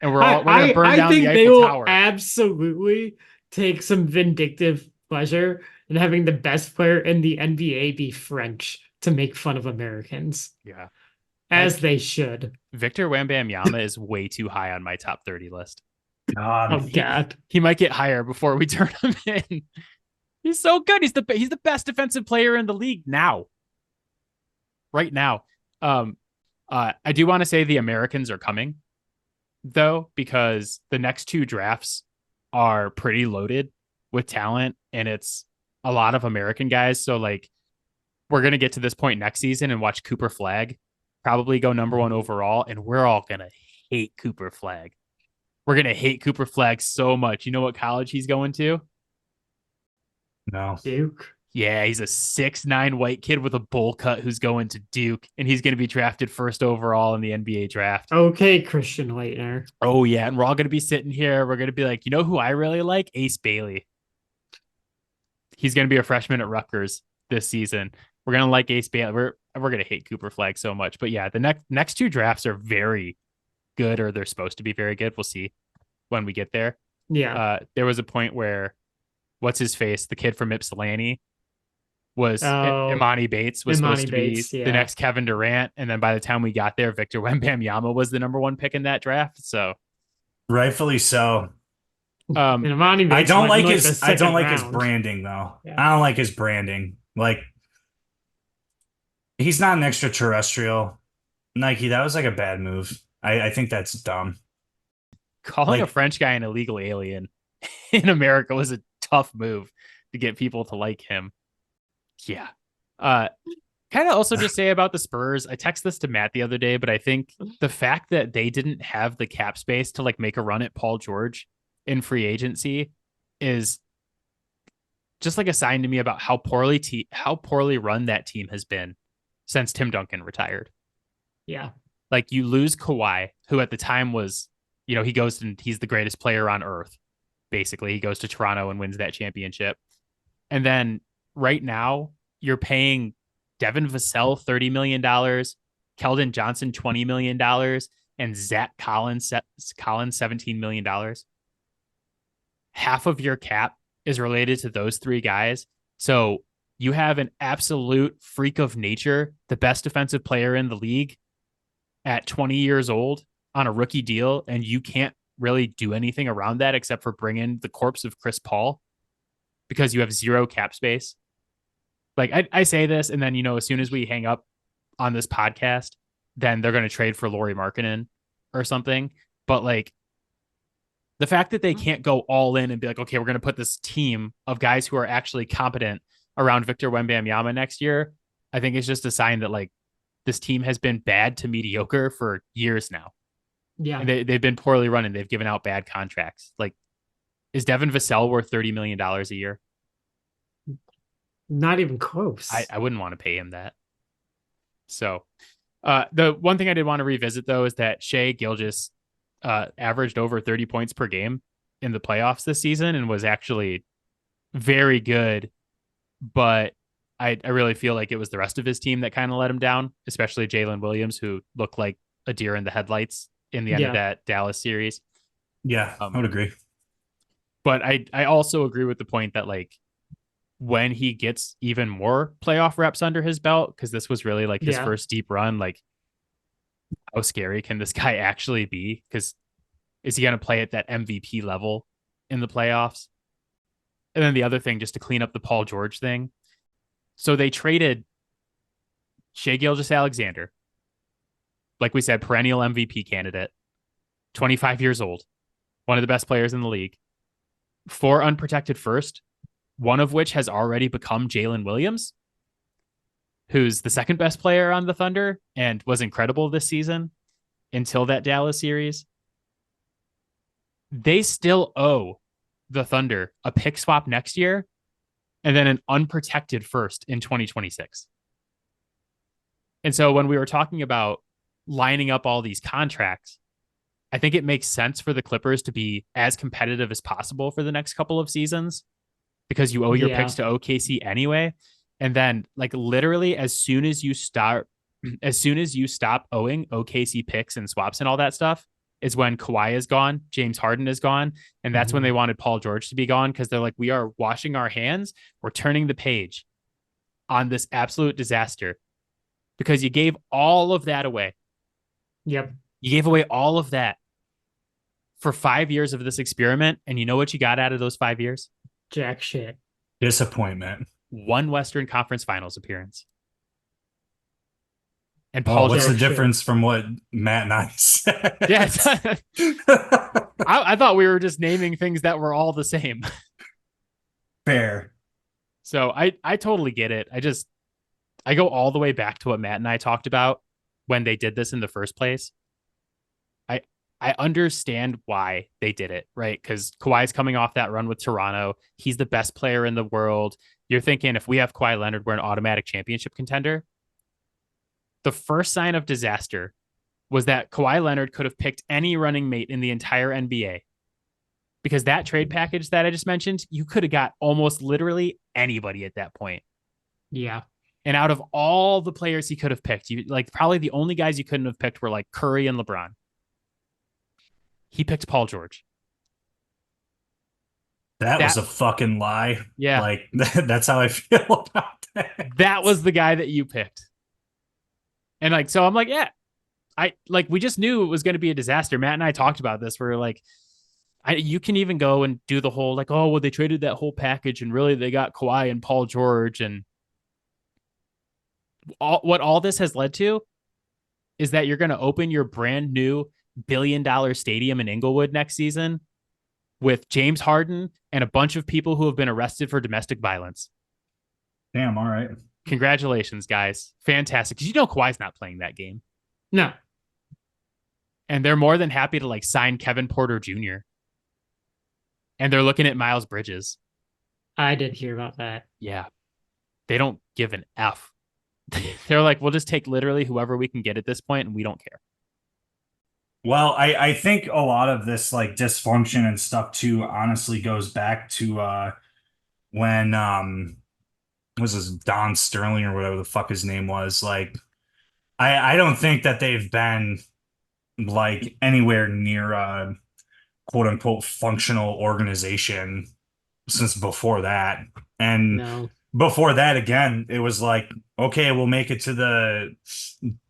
and we're gonna burn I down the think they Eiffel will Tower. absolutely take some vindictive pleasure in having the best player in the NBA be French to make fun of Americans, Yeah, as they should. Victor Wembanyama is way too high on my top 30 list. Oh God. God. He might get higher before we turn him in. He's so good. He's the best defensive player in the league now. Right now. Um, I do want to say the Americans are coming though, because the next two drafts are pretty loaded with talent, and it's a lot of American guys. So like, we're gonna get to this point next season and watch Cooper Flag probably go number one overall, and we're all gonna hate Cooper Flag. We're gonna hate Cooper Flag so much. You know what college he's going to? No. Duke. Yeah, he's a 6'9" white kid with a bowl cut who's going to Duke, and he's going to be drafted first overall in the NBA draft. Okay, Christian Leitner. Oh, yeah. And we're all going to be sitting here. We're going to be like, you know who I really like? Ace Bailey. He's going to be a freshman at Rutgers this season. We're going to like Ace Bailey. We're going to hate Cooper Flag so much. But yeah, the next two drafts are very good, or they're supposed to be very good. We'll see when we get there. Yeah. There was a point where, what's his face? The kid from Ypsilanti was Oh, Imani Bates was Imani supposed to be Bates, the yeah. next Kevin Durant. And then by the time we got there, Victor Wembanyama was the number one pick in that draft. So Rightfully so. And Imani Bates I don't went like in, the his I don't second like his round. branding though. Yeah. I don't like his branding. Like he's not an extraterrestrial. Nike, that was like a bad move. I think that's dumb. calling a Like French guy an illegal alien in America was a tough move to get people to like him. Yeah. Uh, Kind of also just say about the Spurs. I texted this to Matt the other day, but I think the fact that they didn't have the cap space to like make a run at Paul George in free agency is just like a sign to me about how poorly run that team has been since Tim Duncan retired. Yeah. Like, you lose Kawhi, who at the time was, he goes and he's the greatest player on earth. Basically, he goes to Toronto and wins that championship. And then right now you're paying Devin Vassell $30 million, Keldon Johnson $20 million, and Zach Collins $17 million. Half of your cap is related to those three guys. So you have an absolute freak of nature, the best defensive player in the league at 20 years old on a rookie deal, and you can't really do anything around that except for bring in the corpse of Chris Paul because you have zero cap space. Like, I say this, and then, as soon as we hang up on this podcast, then they're going to trade for Lauri Markkinen or something. But like the fact that they can't go all in and be like, okay, we're going to put this team of guys who are actually competent around Victor Wembanyama next year, I think is just a sign that like this team has been bad to mediocre for years now. Yeah. And they've been poorly run and they've given out bad contracts. Like, is Devin Vassell worth $30 million a year? Not even close. I wouldn't want to pay him that. So the one thing I did want to revisit though is that Shai Gilgeous averaged over 30 points per game in the playoffs this season and was actually very good. But I really feel like it was the rest of his team that kind of let him down, especially Jalen Williams, who looked like a deer in the headlights in the end of that Dallas series. Yeah, I would agree. But I also agree with the point that like when he gets even more playoff reps under his belt, because this was really like his first deep run, like how scary can this guy actually be? Because is he going to play at that MVP level in the playoffs? And then the other thing, just to clean up the Paul George thing. So they traded Shai Gilgeous-Alexander, like we said, perennial MVP candidate, 25 years old, one of the best players in the league, 4 unprotected first, one of which has already become Jalen Williams, who's the second best player on the Thunder and was incredible this season until that Dallas series. They still owe the Thunder a pick swap next year and then an unprotected first in 2026. And so when we were talking about lining up all these contracts, I think it makes sense for the Clippers to be as competitive as possible for the next couple of seasons because you owe your picks to OKC anyway. And then like literally as soon as you stop owing OKC picks and swaps and all that stuff is when Kawhi is gone, James Harden is gone. And that's when they wanted Paul George to be gone because they're like, we are washing our hands. We're turning the page on this absolute disaster because you gave all of that away. Yep. You gave away all of that for 5 years of this experiment. And you know what you got out of those 5 years? Jack shit. Disappointment. 1 Western Conference Finals appearance. And Paul what's George, the difference from what Matt and I said? Yes. I thought we were just naming things that were all the same. Fair. So I totally get it. I go all the way back to what Matt and I talked about when they did this in the first place. I understand why they did it, right? Because Kawhi's coming off that run with Toronto. He's the best player in the world. You're thinking if we have Kawhi Leonard, we're an automatic championship contender. The first sign of disaster was that Kawhi Leonard could have picked any running mate in the entire NBA. Because that trade package that I just mentioned, you could have got almost literally anybody at that point. Yeah. And out of all the players he could have picked, probably the only guys you couldn't have picked were like Curry and LeBron. He picked Paul George. That was a fucking lie. Yeah. Like, that's how I feel about that. That was the guy that you picked. And like, so I'm like, yeah, we just knew it was going to be a disaster. Matt and I talked about this. We're like, you can even go and do the whole like, oh, well, they traded that whole package and really they got Kawhi and Paul George. And what all this has led to is that you're going to open your brand new $1 billion stadium in Inglewood next season with James Harden and a bunch of people who have been arrested for domestic violence. Damn, all right. Congratulations, guys. Fantastic. Because you know Kawhi's not playing that game. No. And they're more than happy to like sign Kevin Porter Jr. And they're looking at Miles Bridges. I did hear about that. Yeah. They don't give an F. They're like, we'll just take literally whoever we can get at this point and we don't care. Well, I think a lot of this like dysfunction and stuff too honestly goes back to when was this Don Sterling or whatever the fuck his name was. Like I don't think that they've been like anywhere near a quote unquote functional organization since before that. And before that, again, it was like, okay, we'll make it to the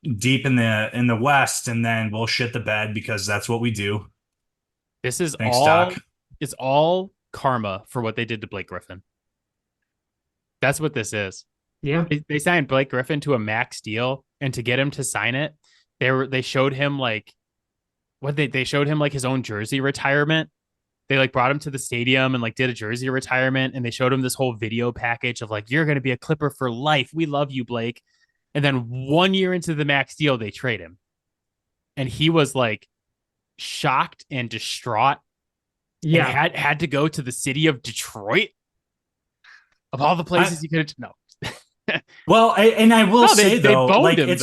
deep in the West, and then we'll shit the bed because that's what we do. This is Thanks, Doc. It's all karma for what they did to Blake Griffin. That's what this is. Yeah. They signed Blake Griffin to a max deal, and to get him to sign it, they showed him like what they showed him like his own jersey retirement. They like brought him to the stadium and like did a jersey retirement, and they showed him this whole video package of like, you're going to be a Clipper for life. We love you, Blake. And then 1 year into the max deal, they trade him. And he was like shocked and distraught and Yeah. had to go to the city of Detroit of all the I, places you could. No. well, and I will No, say they though, boned like him though.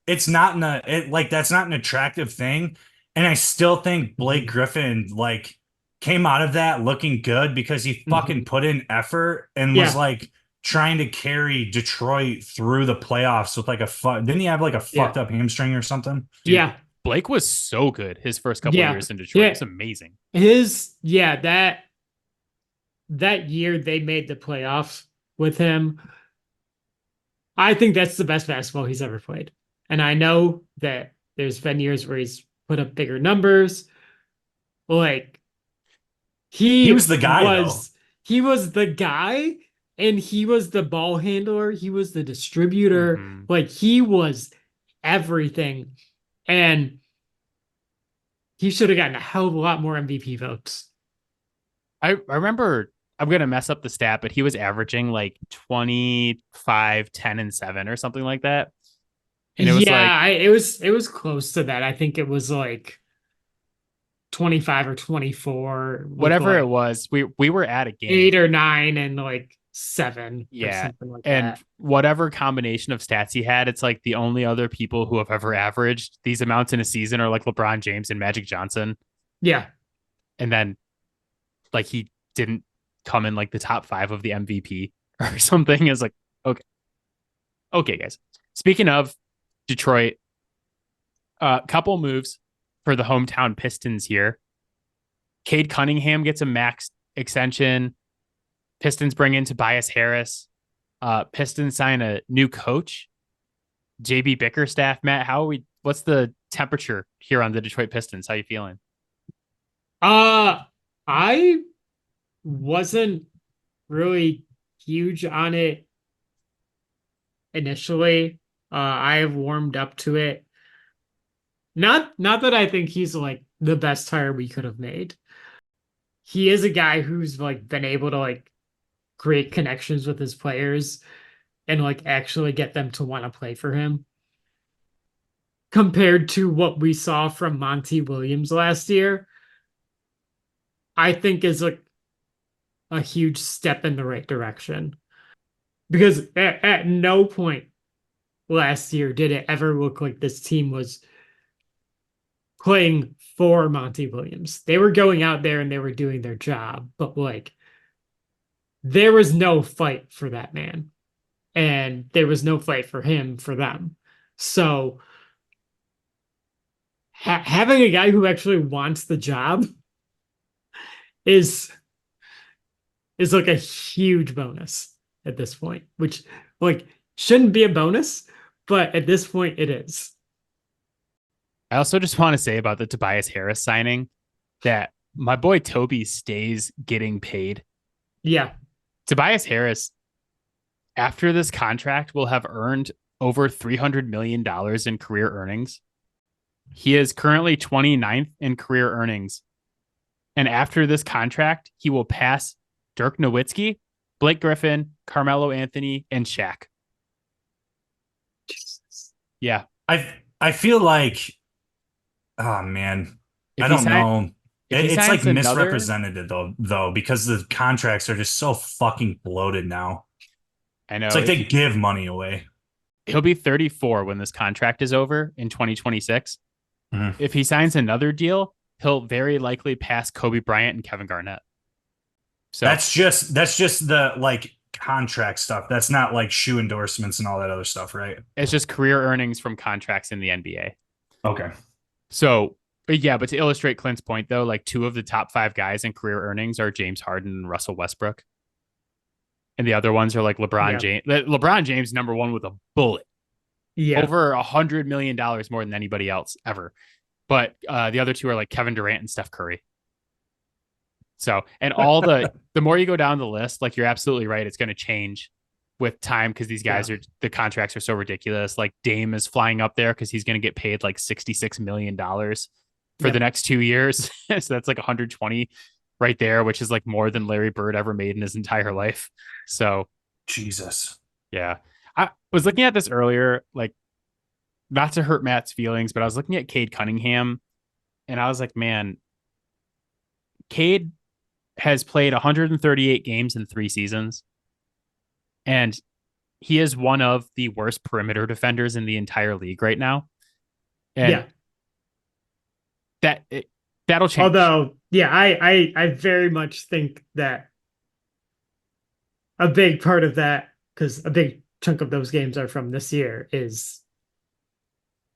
it's not like that's not an attractive thing. And I still think Blake Mhm. Griffin like came out of that looking good because he fucking Mhm. put in effort and was Yeah. like trying to carry Detroit through the playoffs with like didn't he have like a Yeah. fucked up hamstring or something? Dude, Yeah. Blake was so good his first couple of Yeah. years in Detroit. It was Yeah. amazing. That year they made the playoffs with him. I think that's the best basketball he's ever played. And I know that there's been years where he's put up bigger numbers. Like He he was the guy though. was he was the guy, and he was the ball handler, he was the distributor, Mm-hmm. like he was everything. And he should have gotten a hell of a lot more MVP votes. I remember, I'm gonna mess up the stat, but he was averaging like 25, 10, and 7 or something like that. And it was like It was close to that. I think it was like 25 or 24 with whatever it like was, we were at a game. 8 or 9 and like 7 or Yeah. something like And that. whatever combination of stats he had, it's like the only other people who have ever averaged these amounts in a season are like LeBron James and Magic Johnson. Yeah. And then like he didn't come in like the top 5 of the MVP or something. Is like, okay. Okay, guys. Speaking of Detroit, couple moves for the hometown Pistons here. Cade Cunningham gets a max extension. Pistons bring in Tobias Harris. Pistons sign a new coach, JB Bickerstaff. Matt, how are we? What's the temperature here on the Detroit Pistons? How you feeling? Uh I wasn't really huge on it initially. I have warmed up to it. Not that I think he's like the best hire we could have made. He is a guy who's like been able to like create connections with his players and like actually get them to want to play for him, compared to what we saw from Monty Williams last year. I think is like a huge step in the right direction, because at no point last year did it ever look like this team was playing for Monty Williams. They were going out there and they were doing their job, but like there was no fight for that man, and there was no fight for him for them. So having a guy who actually wants the job is like a huge bonus at this point, which like shouldn't be a bonus, but at this point it is. I also just want to say about the Tobias Harris signing that my boy Toby stays getting paid. Yeah. Tobias Harris, after this contract, will have earned over $300 million in career earnings. He is currently 29th in career earnings. And after this contract, he will pass Dirk Nowitzki, Blake Griffin, Carmelo Anthony, and Shaq. Yeah. I feel like, oh man, If I he don't sign, know. if he It's like signs another, misrepresented though because the contracts are just so fucking bloated now. I It's know like if they give money away. he'll be 34 when this contract is over in 2026. Mhm. If he signs another deal, he'll very likely pass Kobe Bryant and Kevin Garnett. So That's just the like contract stuff. That's not like shoe endorsements and all that other stuff, right? it's just career earnings from contracts in the NBA. Okay. So, yeah, but to illustrate Clint's point, though, like 2 of the top 5 guys in career earnings are James Harden and Russell Westbrook. And the other ones are like LeBron Yeah. James. LeBron James, number one with a bullet, Yeah. over $100 million more than anybody else ever. But the other 2 are like Kevin Durant and Steph Curry. So, and all the more you go down the list, like you're absolutely right, it's going to change with time because these guys Yeah. the contracts are so ridiculous. Like Dame is flying up there because he's going to get paid like $66 million. for the Yep. next 2 years. So that's like 120 right there, which is like more than Larry Bird ever made in his entire life. So Jesus. yeah. I was looking at this earlier, like not to hurt Matt's feelings, but I was looking at Cade Cunningham and I was like, man, Cade has played 138 games in 3 seasons, and he is one of the worst perimeter defenders in the entire league right now. And Yeah. that that'll change. Although, yeah, I very much think that a big part of that, because a big chunk of those games are from this year, is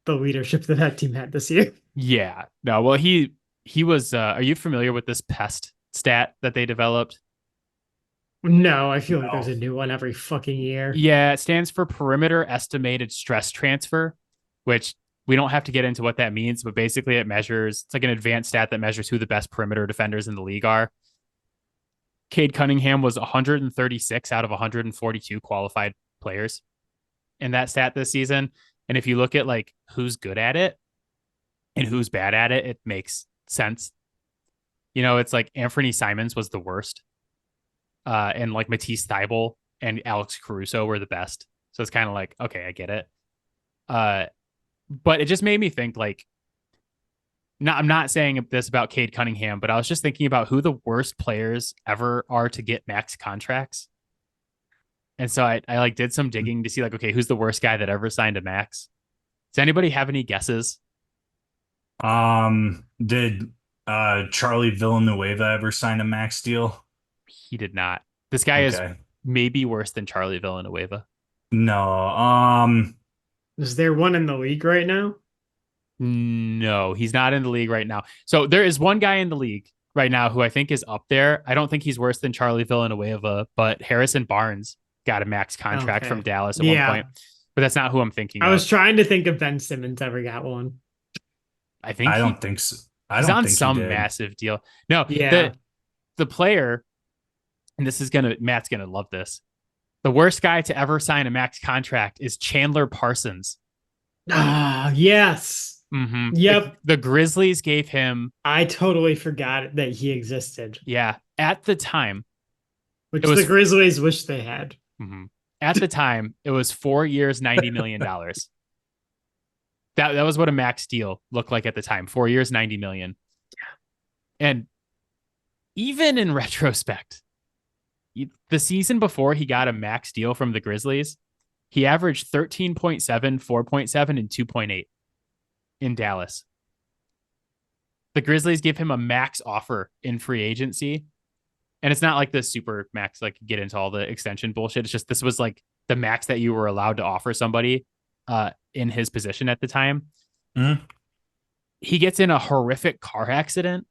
the leadership that that team had this year. Yeah. No, well he was are you familiar with this pest stat that they developed? No, I feel like there's No. a new one every fucking year. Yeah, it stands for perimeter estimated stress transfer, which we don't have to get into what that means, but basically it's like an advanced stat that measures who the best perimeter defenders in the league are. Cade Cunningham was 136 out of 142 qualified players in that stat this season. And if you look at like who's good at it and who's bad at it, it makes sense. You know, it's like Anthony Simons was the worst. And like Matisse Thybulle and Alex Caruso were the best. So it's kind of like, okay, I get it. Uh, but it just made me think like, I'm not saying this about Cade Cunningham, but I was just thinking about who the worst players ever are to get max contracts. And so I like did some digging to see like, okay, who's the worst guy that ever signed a max? Does anybody have any guesses? Did Charlie Villanueva ever sign a max deal? He did not. This guy is Okay. maybe worse than Charlie Villanueva. No. Is there one in the league right now? No, he's not in the league right now. So there is one guy in the league right now who I think is up there. I don't think he's worse than Charlie Villanueva, but Harrison Barnes got a max contract from Okay. Dallas at one Yeah. point. But that's not who I'm thinking I of. was trying to think if Ben Simmons ever got one. I think I don't think so. I he's don't on think he some did. massive deal. No, Yeah. the player, and Matt's gonna love this. The worst guy to ever sign a max contract is Chandler Parsons. Ah, yes. Mm-hmm. Yep. The Grizzlies gave him, I totally forgot that he existed, yeah, at the time, which it was the Grizzlies wish they had. mhm. At the time, it was 4 years, $90 million. That was what a max deal looked like at the time. 4 years, 90 million. And even in retrospect, the season before he got a max deal from the Grizzlies, he averaged 13.7, 4.7, and 2.8 in Dallas. The Grizzlies give him a max offer in free agency. And it's not like the super max, like get into all the extension bullshit. It's just this was like the max that you were allowed to offer somebody in his position at the time. Mhm. He gets in a horrific car accident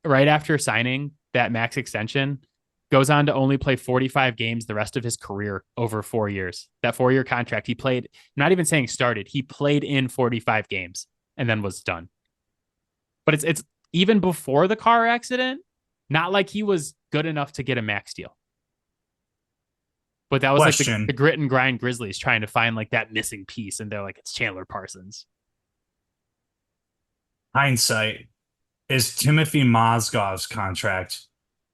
right after signing that max extension, goes on to only play 45 games the rest of his career over 4 years. That 4 year contract, he played, I'm not even saying started, he played in 45 games and then was done. But it's even before the car accident, not like he was good enough to get a max deal. But that was like Question. the grit and grind Grizzlies trying to find like that missing piece. And they're like, it's Chandler Parsons. Hindsight. Is Timothy Mozgov's contract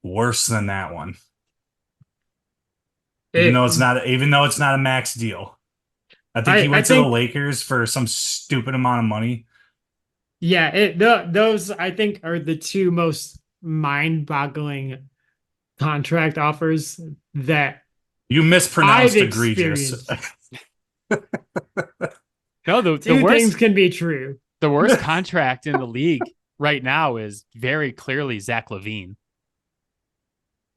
worse than that one? Even It, though it's not a max deal. I think he I went to the think, Lakers for some stupid amount of money. yeah, those I think are the two most mind-boggling contract offers that You I've mispronounced egregious. experienced. No, Two things can be true. the worst contract in the league right now is very clearly Zach LaVine.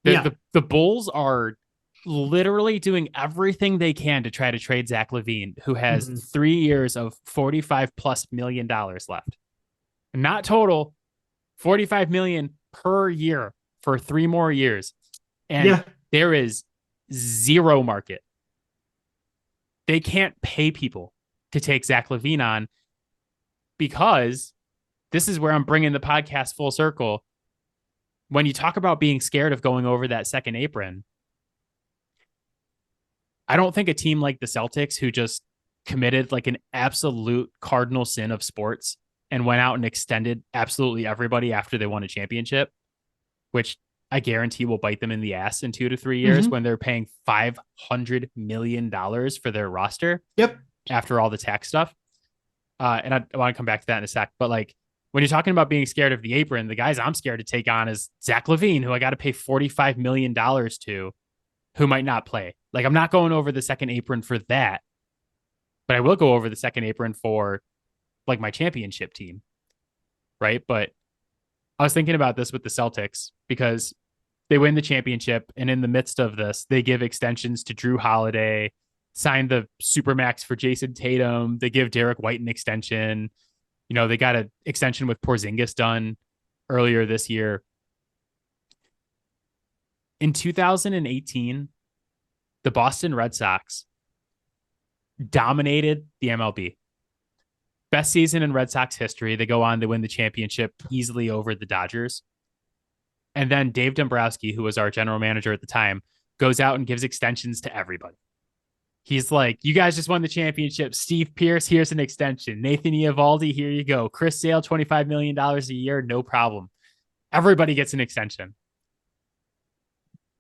Yeah. The Bulls are literally doing everything they can to try to trade Zach LaVine, who has Mhm. 3 years of $45+ million left. Not total, 45 million per year for 3 more years. And Yeah. there is zero market. They can't pay people to take Zach LaVine on because this is where I'm bringing the podcast full circle. When you talk about being scared of going over that second apron, I don't think a team like the Celtics, who just committed like an absolute cardinal sin of sports and went out and extended absolutely everybody after they won a championship, which I guarantee will bite them in the ass in 2 to 3 years when they're paying $500 million for their roster Yep. after all the tax stuff. And I want to come back to that in a sec. But like when you're talking about being scared of the apron, the guys I'm scared to take on is Zach LaVine, who I got to pay $45 million to, who might not play. Like I'm not going over the second apron for that, but I will go over the second apron for like my championship team. Right. But I was thinking about this with the Celtics because they win the championship. And in the midst of this, they give extensions to Drew Holiday, sign the supermax for Jason Tatum. They give Derek White an extension. You know, they got an extension with Porzingis done earlier this year. In 2018, the Boston Red Sox dominated the MLB. Best season in Red Sox history. They go on to win the championship easily over the Dodgers. And then Dave Dombrowski, who was our general manager at the time, goes out and gives extensions to everybody. He's like, you guys just won the championship. Steve Pierce, here's an extension. Nathan Eovaldi, here you go. Chris Sale, $25 million a year, no problem. Everybody gets an extension.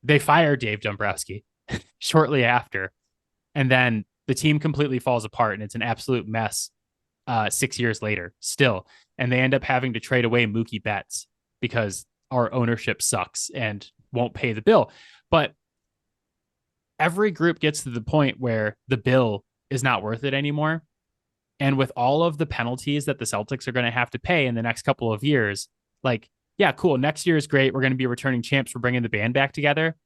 They fire Dave Dombrowski shortly after. And then the team completely falls apart and it's an absolute mess 6 years later still. And they end up having to trade away Mookie Betts because our ownership sucks and won't pay the bill. But every group gets to the point where the bill is not worth it anymore. And with all of the penalties that the Celtics are going to have to pay in the next couple of years, like, yeah, cool. Next year is great. We're going to be returning champs. We're bringing the band back together.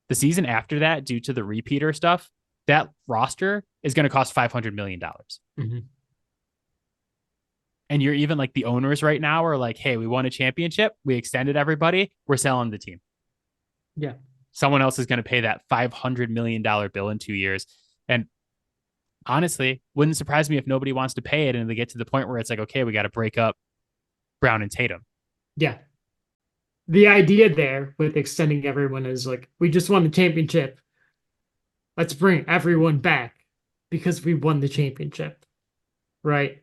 The season after that, due to the repeater stuff, that roster is going to cost $500 million. Mm-hmm. And you're even like the owners right now are like, hey, we won a championship. We extended everybody. We're selling the team. Yeah. Someone else is going to pay that $500 million bill in 2 years. And honestly, wouldn't surprise me if nobody wants to pay it and they get to the point where it's like, okay, we got to break up Brown and Tatum. Yeah. The idea there with extending everyone is like, we just won the championship. Let's bring everyone back because we won the championship. Right?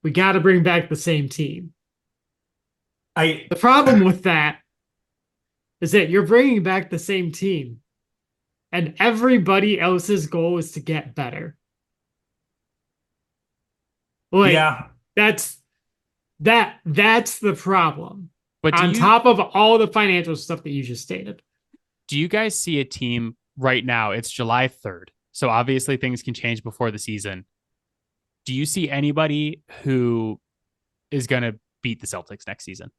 We got to bring back the same team. The problem with that is that you're bringing back the same team and everybody else's goal is to get better. Like, yeah, that's the problem. But on top of all the financial stuff that you just stated. Do you guys see a team right now? It's July 3rd. So obviously things can change before the season. Do you see anybody who is going to beat the Celtics next season?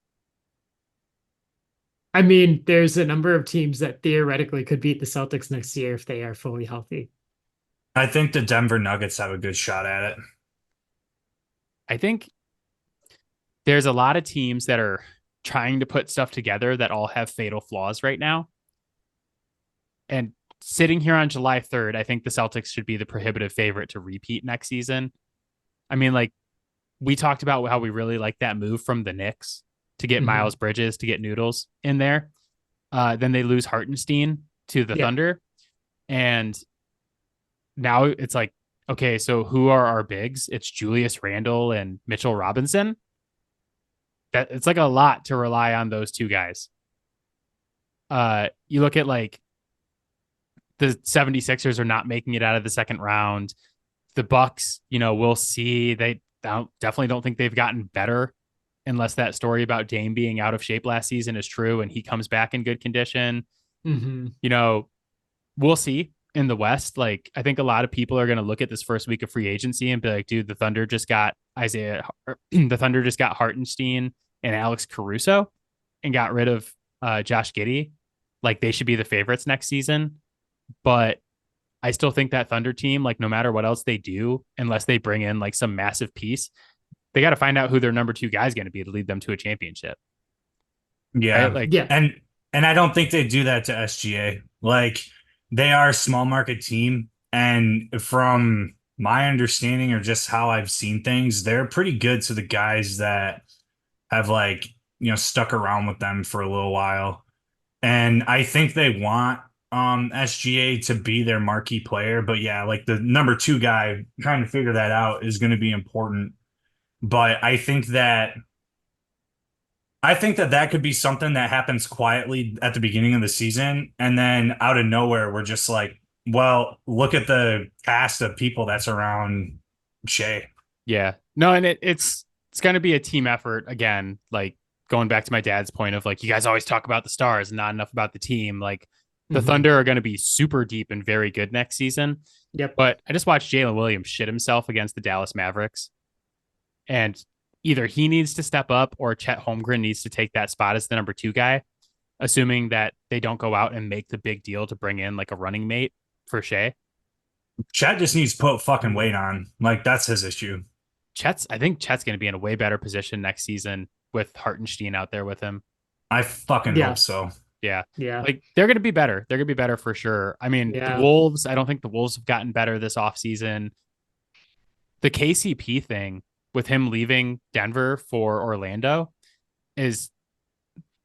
I mean, there's a number of teams that theoretically could beat the Celtics next year if they are fully healthy. I think the Denver Nuggets have a good shot at it. I think there's a lot of teams that are trying to put stuff together that all have fatal flaws right now. And sitting here on July 3rd, I think the Celtics should be the prohibitive favorite to repeat next season. I mean, like, we talked about how we really like that move from the Knicks to get Miles Bridges, to get Noodles in there. Then they lose Hartenstein to the Thunder. And now it's like, okay, so who are our bigs? It's Julius Randle and Mitchell Robinson. That it's like a lot to rely on those two guys. You look at like the 76ers are not making it out of the second round. The Bucks, you know, we'll see. They definitely don't think they've gotten better unless that story about Dame being out of shape last season is true and he comes back in good condition. Mm-hmm. You know, we'll see in the West. Like, I think a lot of people are going to look at this first week of free agency and be like, dude, the Thunder just got Hartenstein and Alex Caruso and got rid of Josh Giddey. Like, they should be the favorites next season. But I still think that Thunder team, like, no matter what else they do, unless they bring in like some massive piece, they got to find out who their number two guy is going to be to lead them to a championship. Yeah. Right? Like, yeah. And I don't think they do that to SGA. Like, they are a small market team. And from my understanding or just how I've seen things, they're pretty good to the guys that have, like, you know, stuck around with them for a little while. And I think they want SGA to be their marquee player. But yeah, like the number two guy, trying to figure that out is going to be important. but I think that that could be something that happens quietly at the beginning of the season, and then out of nowhere, we're just like, well, look at the cast of people that's around Shea. Yeah. No, and it's going to be a team effort again. Like going back to my dad's point of like, you guys always talk about the stars, and not enough about the team. Like the Mhm. Thunder are going to be super deep and very good next season. Yep. But I just watched Jalen Williams shit himself against the Dallas Mavericks, and either he needs to step up or Chet Holmgren needs to take that spot as the number 2 guy, assuming that they don't go out and make the big deal to bring in like a running mate for Shea. Chad just needs to put fucking weight on. Like that's his issue. I think Chet's going to be in a way better position next season with Hartenstein out there with him. I fucking Yeah. hope so. Yeah. Yeah. Like they're going to be better. They're going to be better for sure. I mean, the Yeah. Wolves, I don't think the Wolves have gotten better this offseason. The KCP thing with him leaving Denver for Orlando is,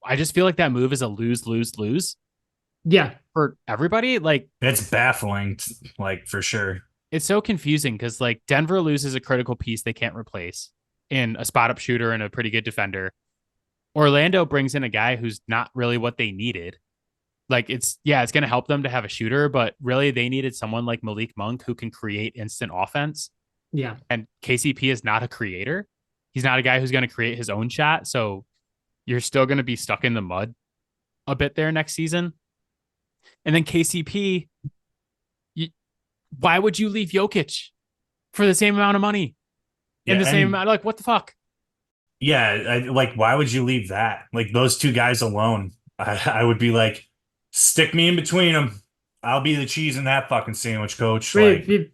I just feel like that move is a lose, lose, lose Yeah. for everybody. Like It's baffling, like for sure. it's so confusing because like Denver loses a critical piece they can't replace in a spot up shooter and a pretty good defender. Orlando brings in a guy who's not really what they needed. Like it's going to help them to have a shooter, but really they needed someone like Malik Monk who can create instant offense. Yeah. And KCP is not a creator. He's not a guy who's going to create his own shot. So you're still going to be stuck in the mud a bit there next season. And then KCP, why would you leave Jokic for the same amount of money Yeah, in the same and amount? Like, what the fuck? yeah, like why would you leave that? Like those two guys alone, I would be like, stick me in between them. I'll be the cheese in that fucking sandwich, coach. Wait, Like,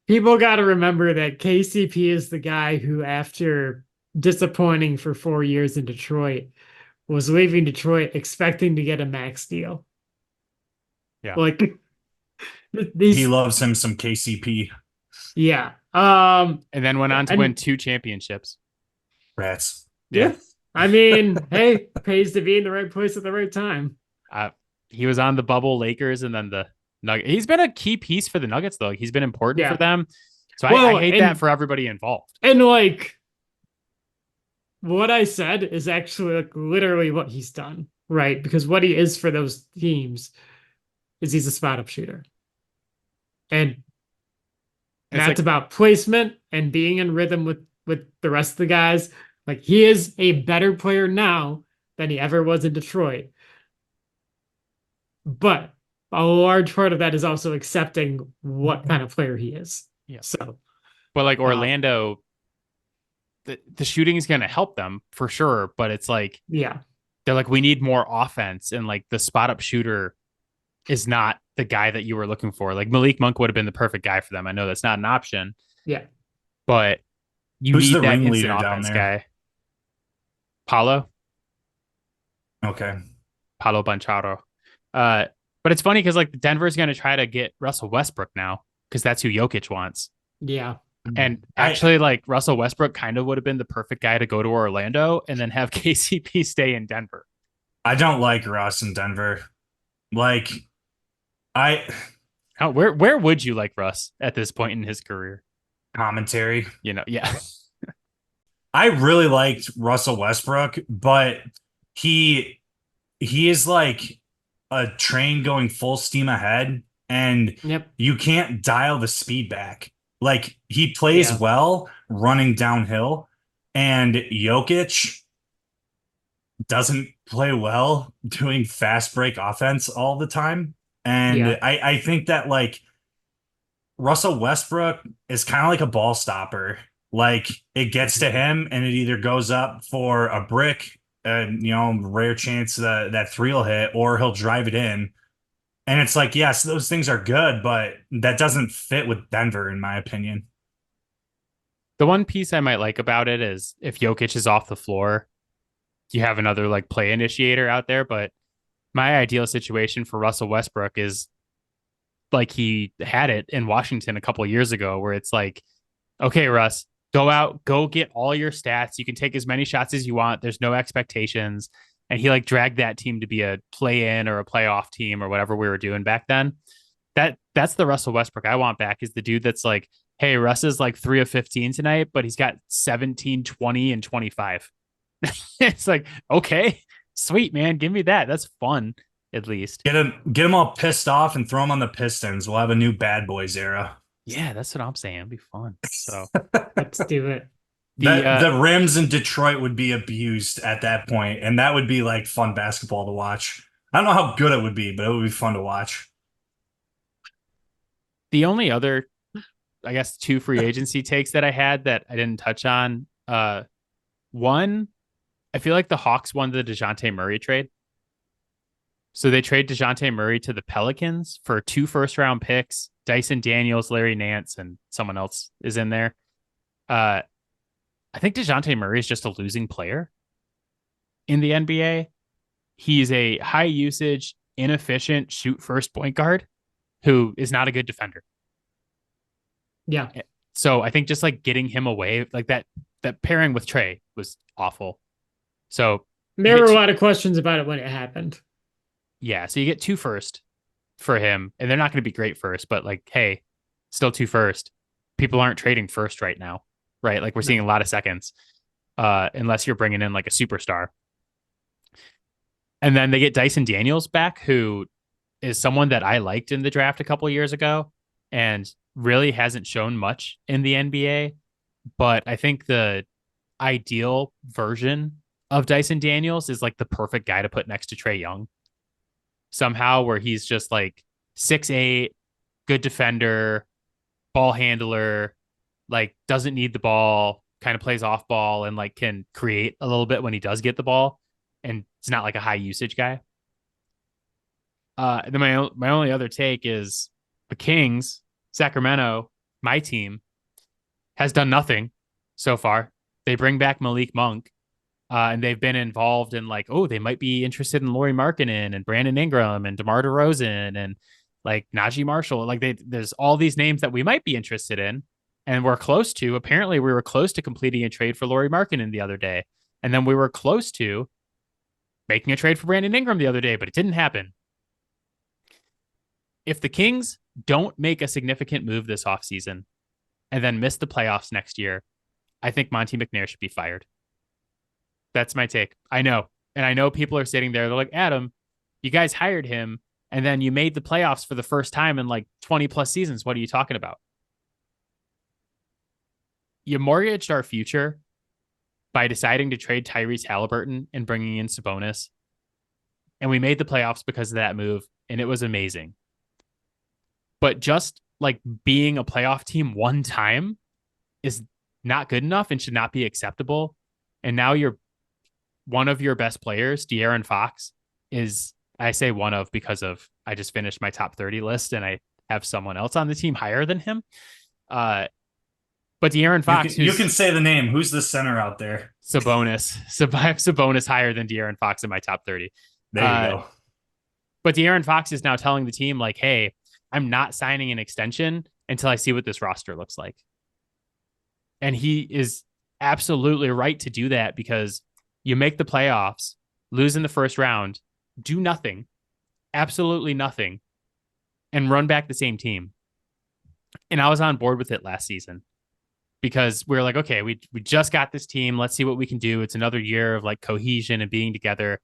people got to remember that KCP is the guy who, after disappointing for 4 years in Detroit, was leaving Detroit expecting to get a max deal. Yeah. Like he these, loves him some KCP yeah. And then went on to win And 2 championships. rats. Yeah. yeah, I mean, hey, pays to be in the right place at the right time. Uh, he was on the bubble Lakers and then the Nugget. He's been a key piece for the Nuggets, though. He's been important for Yeah. them. So I Well, hate that for everybody involved. and like what I said is actually like literally what he's done, right? Because what he is for those teams is he's a spot up shooter. And It's that's like, about placement and being in rhythm with the rest of the guys. Like he is a better player now than he ever was in Detroit. But a large part of that is also accepting what kind of player he is. yeah. So, But like uh, Orlando, the shooting is going to help them for sure. But it's like, yeah, they're like, we need more offense. And like the spot up shooter is not the guy that you were looking for. Like Malik Monk would have been the perfect guy for them. I know that's not an option, yeah. but you Who's need the that instant ringleader down offense there? guy. Paulo, Okay. Paulo Bancharo. But it's funny because like Denver's going to try to get Russell Westbrook now because that's who Jokic wants. Yeah. And I actually, like Russell Westbrook kind of would have been the perfect guy to go to Orlando and then have KCP stay in Denver. I don't like Ross in Denver. Like I How, where would you like Russ at this point in his career? commentary. You know, yeah, I really liked Russell Westbrook, but he he is like a train going full steam ahead, and Yep. you can't dial the speed back. Like he plays Yeah. well running downhill, and Jokic doesn't play well doing fast break offense all the time. And Yeah. I think that like Russell Westbrook is kind of like a ball stopper. Like it gets to him and it either goes up for a brick, and rare chance that three will hit, or he'll drive it in. And it's like, yes, those things are good, but that doesn't fit with Denver, in my opinion. the one piece I might like about it is if Jokic is off the floor, you have another like play initiator out there. But my ideal situation for Russell Westbrook is like he had it in Washington a couple of years ago, where it's like, okay, Russ, go out, go get all your stats. You can take as many shots as you want. There's no expectations. And he like dragged that team to be a play in or a playoff team or whatever we were doing back then. That's the Russell Westbrook I want back, is the dude that's like hey, Russ is like 3 of 15 tonight, but he's got 17, 20, and 25. It's like, okay, sweet, man. Give me that. That's fun, at least. Get him all pissed off and throw him on the Pistons. We'll have a new bad boys era. Yeah, that's what I'm saying. It'd be fun. So Let's do it. the That the rims in Detroit would be abused at that point, and that would be like fun basketball to watch. I don't know how good it would be, but it would be fun to watch. the only other, I guess, two free agency takes that I had that I didn't touch on. One, I feel like the Hawks won the DeJounte Murray trade. So they trade DeJounte Murray to the Pelicans for 2 first-round picks, Dyson Daniels, Larry Nance, and someone else is in there. I think DeJounte Murray is just a losing player in the NBA. He's a high usage, inefficient shoot first point guard who is not a good defender. Yeah. So I think just like getting him away, like that pairing with Trey was awful. So There were a lot of questions about it when it happened. yeah, so you get 2 first for him, and they're not going to be great first, but like, hey, still 2 first. People aren't trading first right now, right? Like we're seeing a lot of seconds, unless you're bringing in like a superstar. And then they get Dyson Daniels back, who is someone that I liked in the draft a couple years ago and really hasn't shown much in the NBA. But I think the ideal version of Dyson Daniels is like the perfect guy to put next to Trae Young somehow, where he's just like 6'8", good defender, ball handler, like doesn't need the ball, kind of plays off ball and like can create a little bit when he does get the ball. And it's not like a high usage guy. Then my only other take is the Kings, Sacramento, my team, has done nothing so far. They bring back Malik Monk, and they've been involved in like, oh, they might be interested in Lauri Markkanen and Brandon Ingram and DeMar DeRozan and like Najee Marshall. Like there's all these names that we might be interested in, and we're close to. Apparently, we were close to completing a trade for Lauri Markkanen the other day, and then we were close to making a trade for Brandon Ingram the other day, but it didn't happen. If the Kings don't make a significant move this offseason and then miss the playoffs next year, I think Monty McNair should be fired. That's my take. I know. And I know people are sitting there. They're like, Adam, you guys hired him and then you made the playoffs for the first time in like 20 plus seasons. What are you talking about? You mortgaged our future by deciding to trade Tyrese Halliburton and bringing in Sabonis. And we made the playoffs because of that move. And it was amazing. But just like being a playoff team one time is not good enough and should not be acceptable. And now you're one of your best players, De'Aaron Fox, is, I say one of because of I just finished my top 30 list and I have someone else on the team higher than him. But De'Aaron Fox, you can say the name. Who's the center out there? Sabonis. I have Sabonis higher than De'Aaron Fox in my top 30. There you go. But De'Aaron Fox is now telling the team like, hey, I'm not signing an extension until I see what this roster looks like. And he is absolutely right to do that because you make the playoffs, lose in the first round, do nothing, absolutely nothing, and run back the same team. And I was on board with it last season because we were like, okay, we just got this team. Let's see what we can do. It's another year of like cohesion and being together.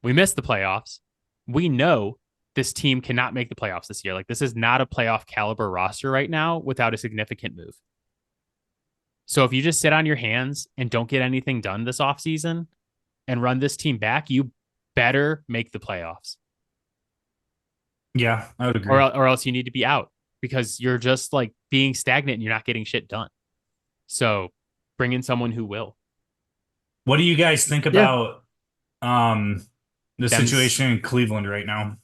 We missed the playoffs. We know this team cannot make the playoffs this year. Like this is not a playoff caliber roster right now without a significant move. So if you just sit on your hands and don't get anything done this offseason and run this team back, you better make the playoffs. Yeah, I would agree. Or else you need to be out because you're just like being stagnant and you're not getting shit done. So bring in someone who will. What do you guys think about the situation in Cleveland right now?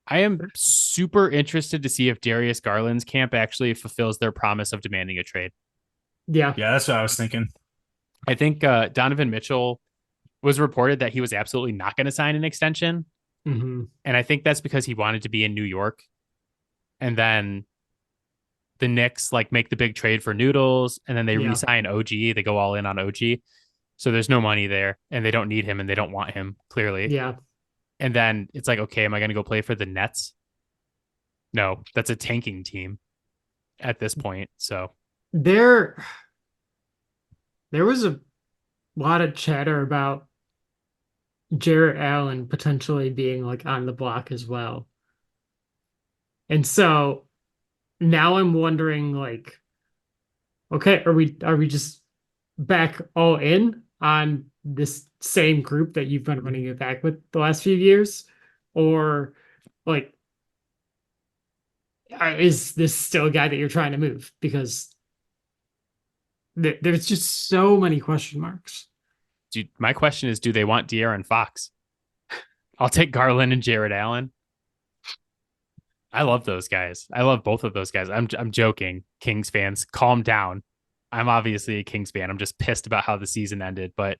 I am super interested to see if Darius Garland's camp actually fulfills their promise of demanding a trade. Yeah. Yeah, that's what I was thinking. I think Donovan Mitchell was reported that he was absolutely not going to sign an extension. Mm-hmm. And I think that's because he wanted to be in New York. And then the Knicks like make the big trade for Noodles and then they re-sign OG. They go all in on OG. So there's no money there and they don't need him and they don't want him, clearly. Yeah. And then it's like, okay, am I going to go play for the Nets? No, that's a tanking team at this point. So There there was a lot of chatter about Jarrett Allen potentially being like on the block as well. And so now I'm wondering like, okay, are we just back all in on this same group that you've been running it back with the last few years? Or like is this still a guy that you're trying to move? Because there's just so many question marks. my question is, do they want De'Aaron Fox? I'll take Garland and Jared Allen. I love those guys. I love both of those guys. I'm joking, Kings fans. Calm down. I'm obviously a Kings fan. I'm just pissed about how the season ended. But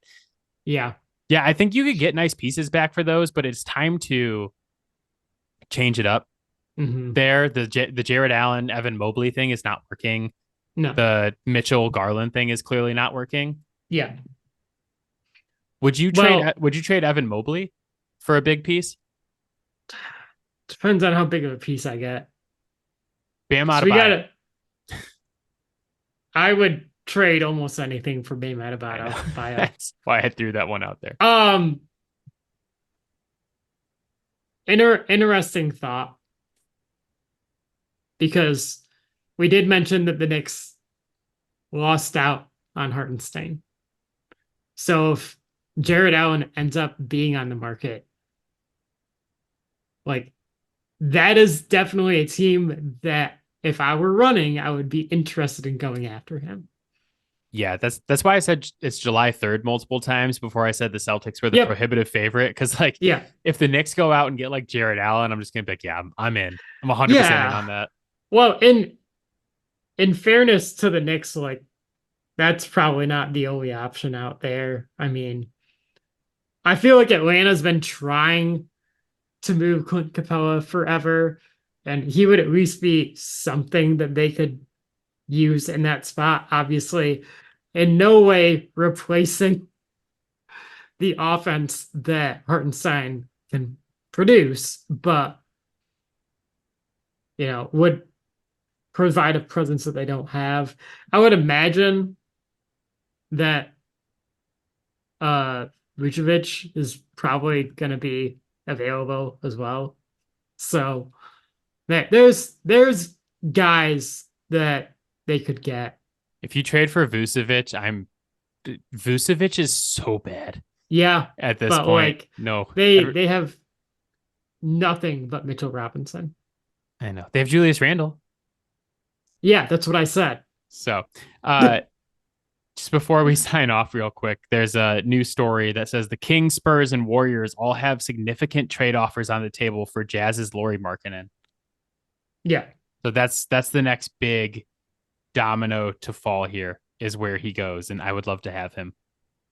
Yeah. yeah, I think you could get nice pieces back for those, but it's time to change it up. Hmm. There, the Jared Allen, Evan Mobley thing is not working. No. The Mitchell Garland thing is clearly not working. Yeah. Well, Would you trade Evan Mobley for a big piece? depends on how big of a piece I get. Bam So we got Adebayo. to I would trade almost anything for Bam I know. Adebayo. That's why I threw that one out there. Interesting thought because we did mention that the Knicks lost out on Hartenstein. So if Jared Allen ends up being on the market, like that is definitely a team that if I were running, I would be interested in going after him. Yeah, that's why I said it's July 3rd multiple times before I said the Celtics were the Yep. prohibitive favorite. Because like, Yeah. if the Knicks go out and get like Jared Allen, I'm just gonna be like, yeah, I'm in. I'm 100% in Yeah. on that. Well, in fairness to the Knicks, like that's probably not the only option out there. I mean, I feel like Atlanta's been trying to move Clint Capella forever, and he would at least be something that they could use in that spot. Obviously, in no way replacing the offense that Hartenstein can produce, but would provide a presence that they don't have. I would imagine that Vucevic is probably going to be available as well. So there's guys that they could get. If you trade for Vucevic is so bad Yeah, at this but point. like No, they have nothing but Mitchell Robinson. I know they have Julius Randle. Yeah, that's what I said. So, just before we sign off real quick, there's a news story that says the Kings, Spurs, and Warriors all have significant trade offers on the table for Jazz's Lauri Markkanen. Yeah. So that's the next big domino to fall here is where he goes, and I would love to have him.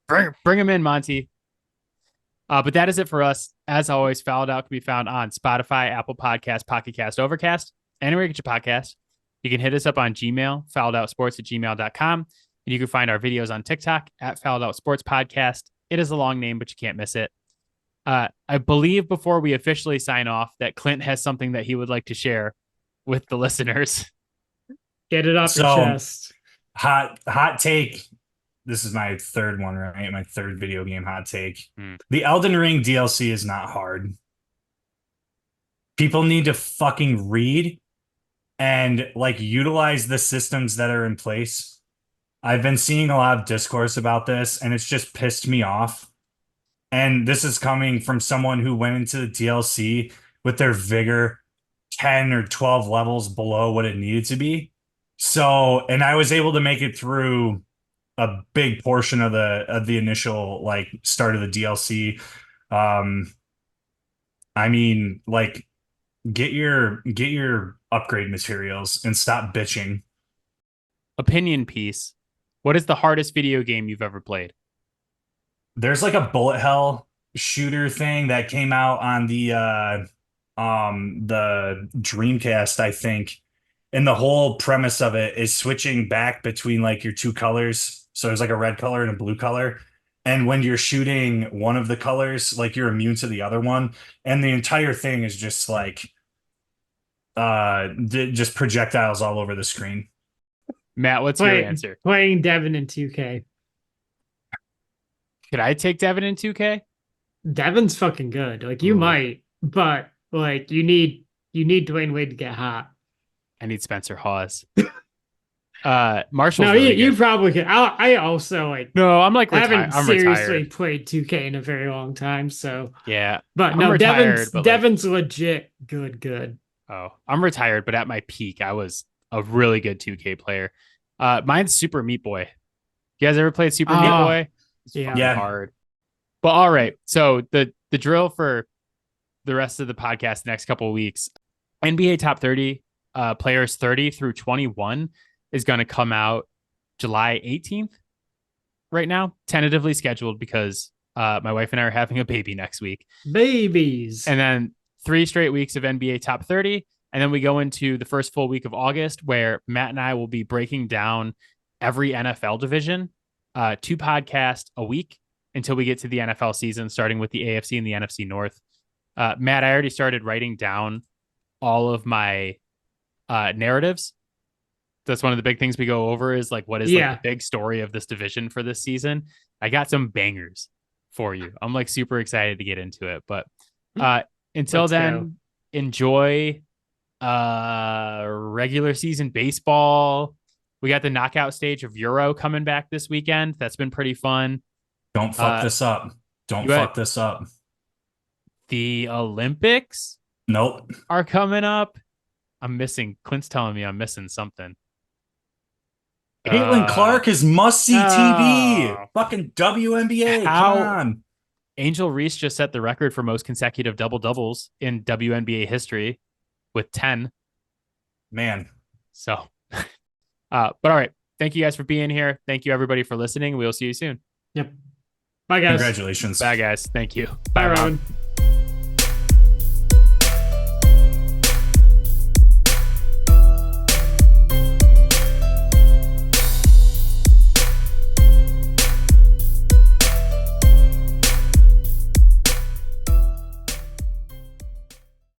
Bring him in, Monty. But that is it for us. As always, Fouled Out can be found on Spotify, Apple Podcasts, Pocket Cast, Overcast, anywhere you get your podcast. You can hit us up on Gmail, fouledoutsports@gmail.com. And you can find our videos on TikTok at Fouled Out Sports Podcast. It is a long name, but you can't miss it. I believe before we officially sign off that Clint has something that he would like to share with the listeners. Get it off your chest. Hot take. This is my third one, right? My third video game hot take. The Elden Ring DLC is not hard. People need to fucking read and like utilize the systems that are in place. I've been seeing a lot of discourse about this, and it's just pissed me off. And this is coming from someone who went into the DLC with their vigor 10 or 12 levels below what it needed to be. So, and I was able to make it through a big portion of the initial like start of the DLC. I mean, like get your upgrade materials and stop bitching. Opinion piece. What is the hardest video game you've ever played? There's like a bullet hell shooter thing that came out on the Dreamcast, I think. And the whole premise of it is switching back between like your two colors. So there's like a red color and a blue color. And when you're shooting one of the colors, like you're immune to the other one. And the entire thing is just like just projectiles all over the screen. Matt, what's your answer? Playing Devin in 2K. Could I take Devin in 2K? Devin's fucking good. Like you might, but like you need Dwayne Wade to get hot. I need Spencer Hawes. Marshall's No, really you good. probably could. I also like. No, I'm like I haven't I'm seriously retired. played 2K in a very long time, so. Yeah, But I'm no, retired, but Devin's legit good. oh, I'm retired, but at my peak, I was a really good 2K player. Mine's Super Meat Boy. You guys ever played Super Meat Boy? It's Yeah. fucking hard. But all right, so the drill for the rest of the podcast next couple of weeks, NBA Top 30 players 30 through 21 is going to come out July 18th. Right now, tentatively scheduled because my wife and I are having a baby next week. Babies. And then 3 straight weeks of NBA Top 30. And then we go into the first full week of August where Matt and I will be breaking down every NFL division, 2 podcasts a week until we get to the NFL season, starting with the AFC and the NFC North. Matt, I already started writing down all of my narratives. That's one of the big things we go over is like, what is like the big story of this division for this season? I got some bangers for you. I'm like super excited to get into it. But until then, enjoy regular season baseball. We got the knockout stage of Euro coming back this weekend. That's been pretty fun. Don't fuck this up. Don't fuck this up. The Olympics Nope. are coming up. I'm missing. Clint's telling me I'm missing something. Caitlin Clark is must-see TV. Fucking WNBA. Come on. Angel Reese just set the record for most consecutive double-doubles in WNBA history with 10. Man. So, but all right. Thank you guys for being here. Thank you, everybody, for listening. We'll see you soon. Yep. Bye, guys. Congratulations. Bye, guys. Thank you. Bye, Robin.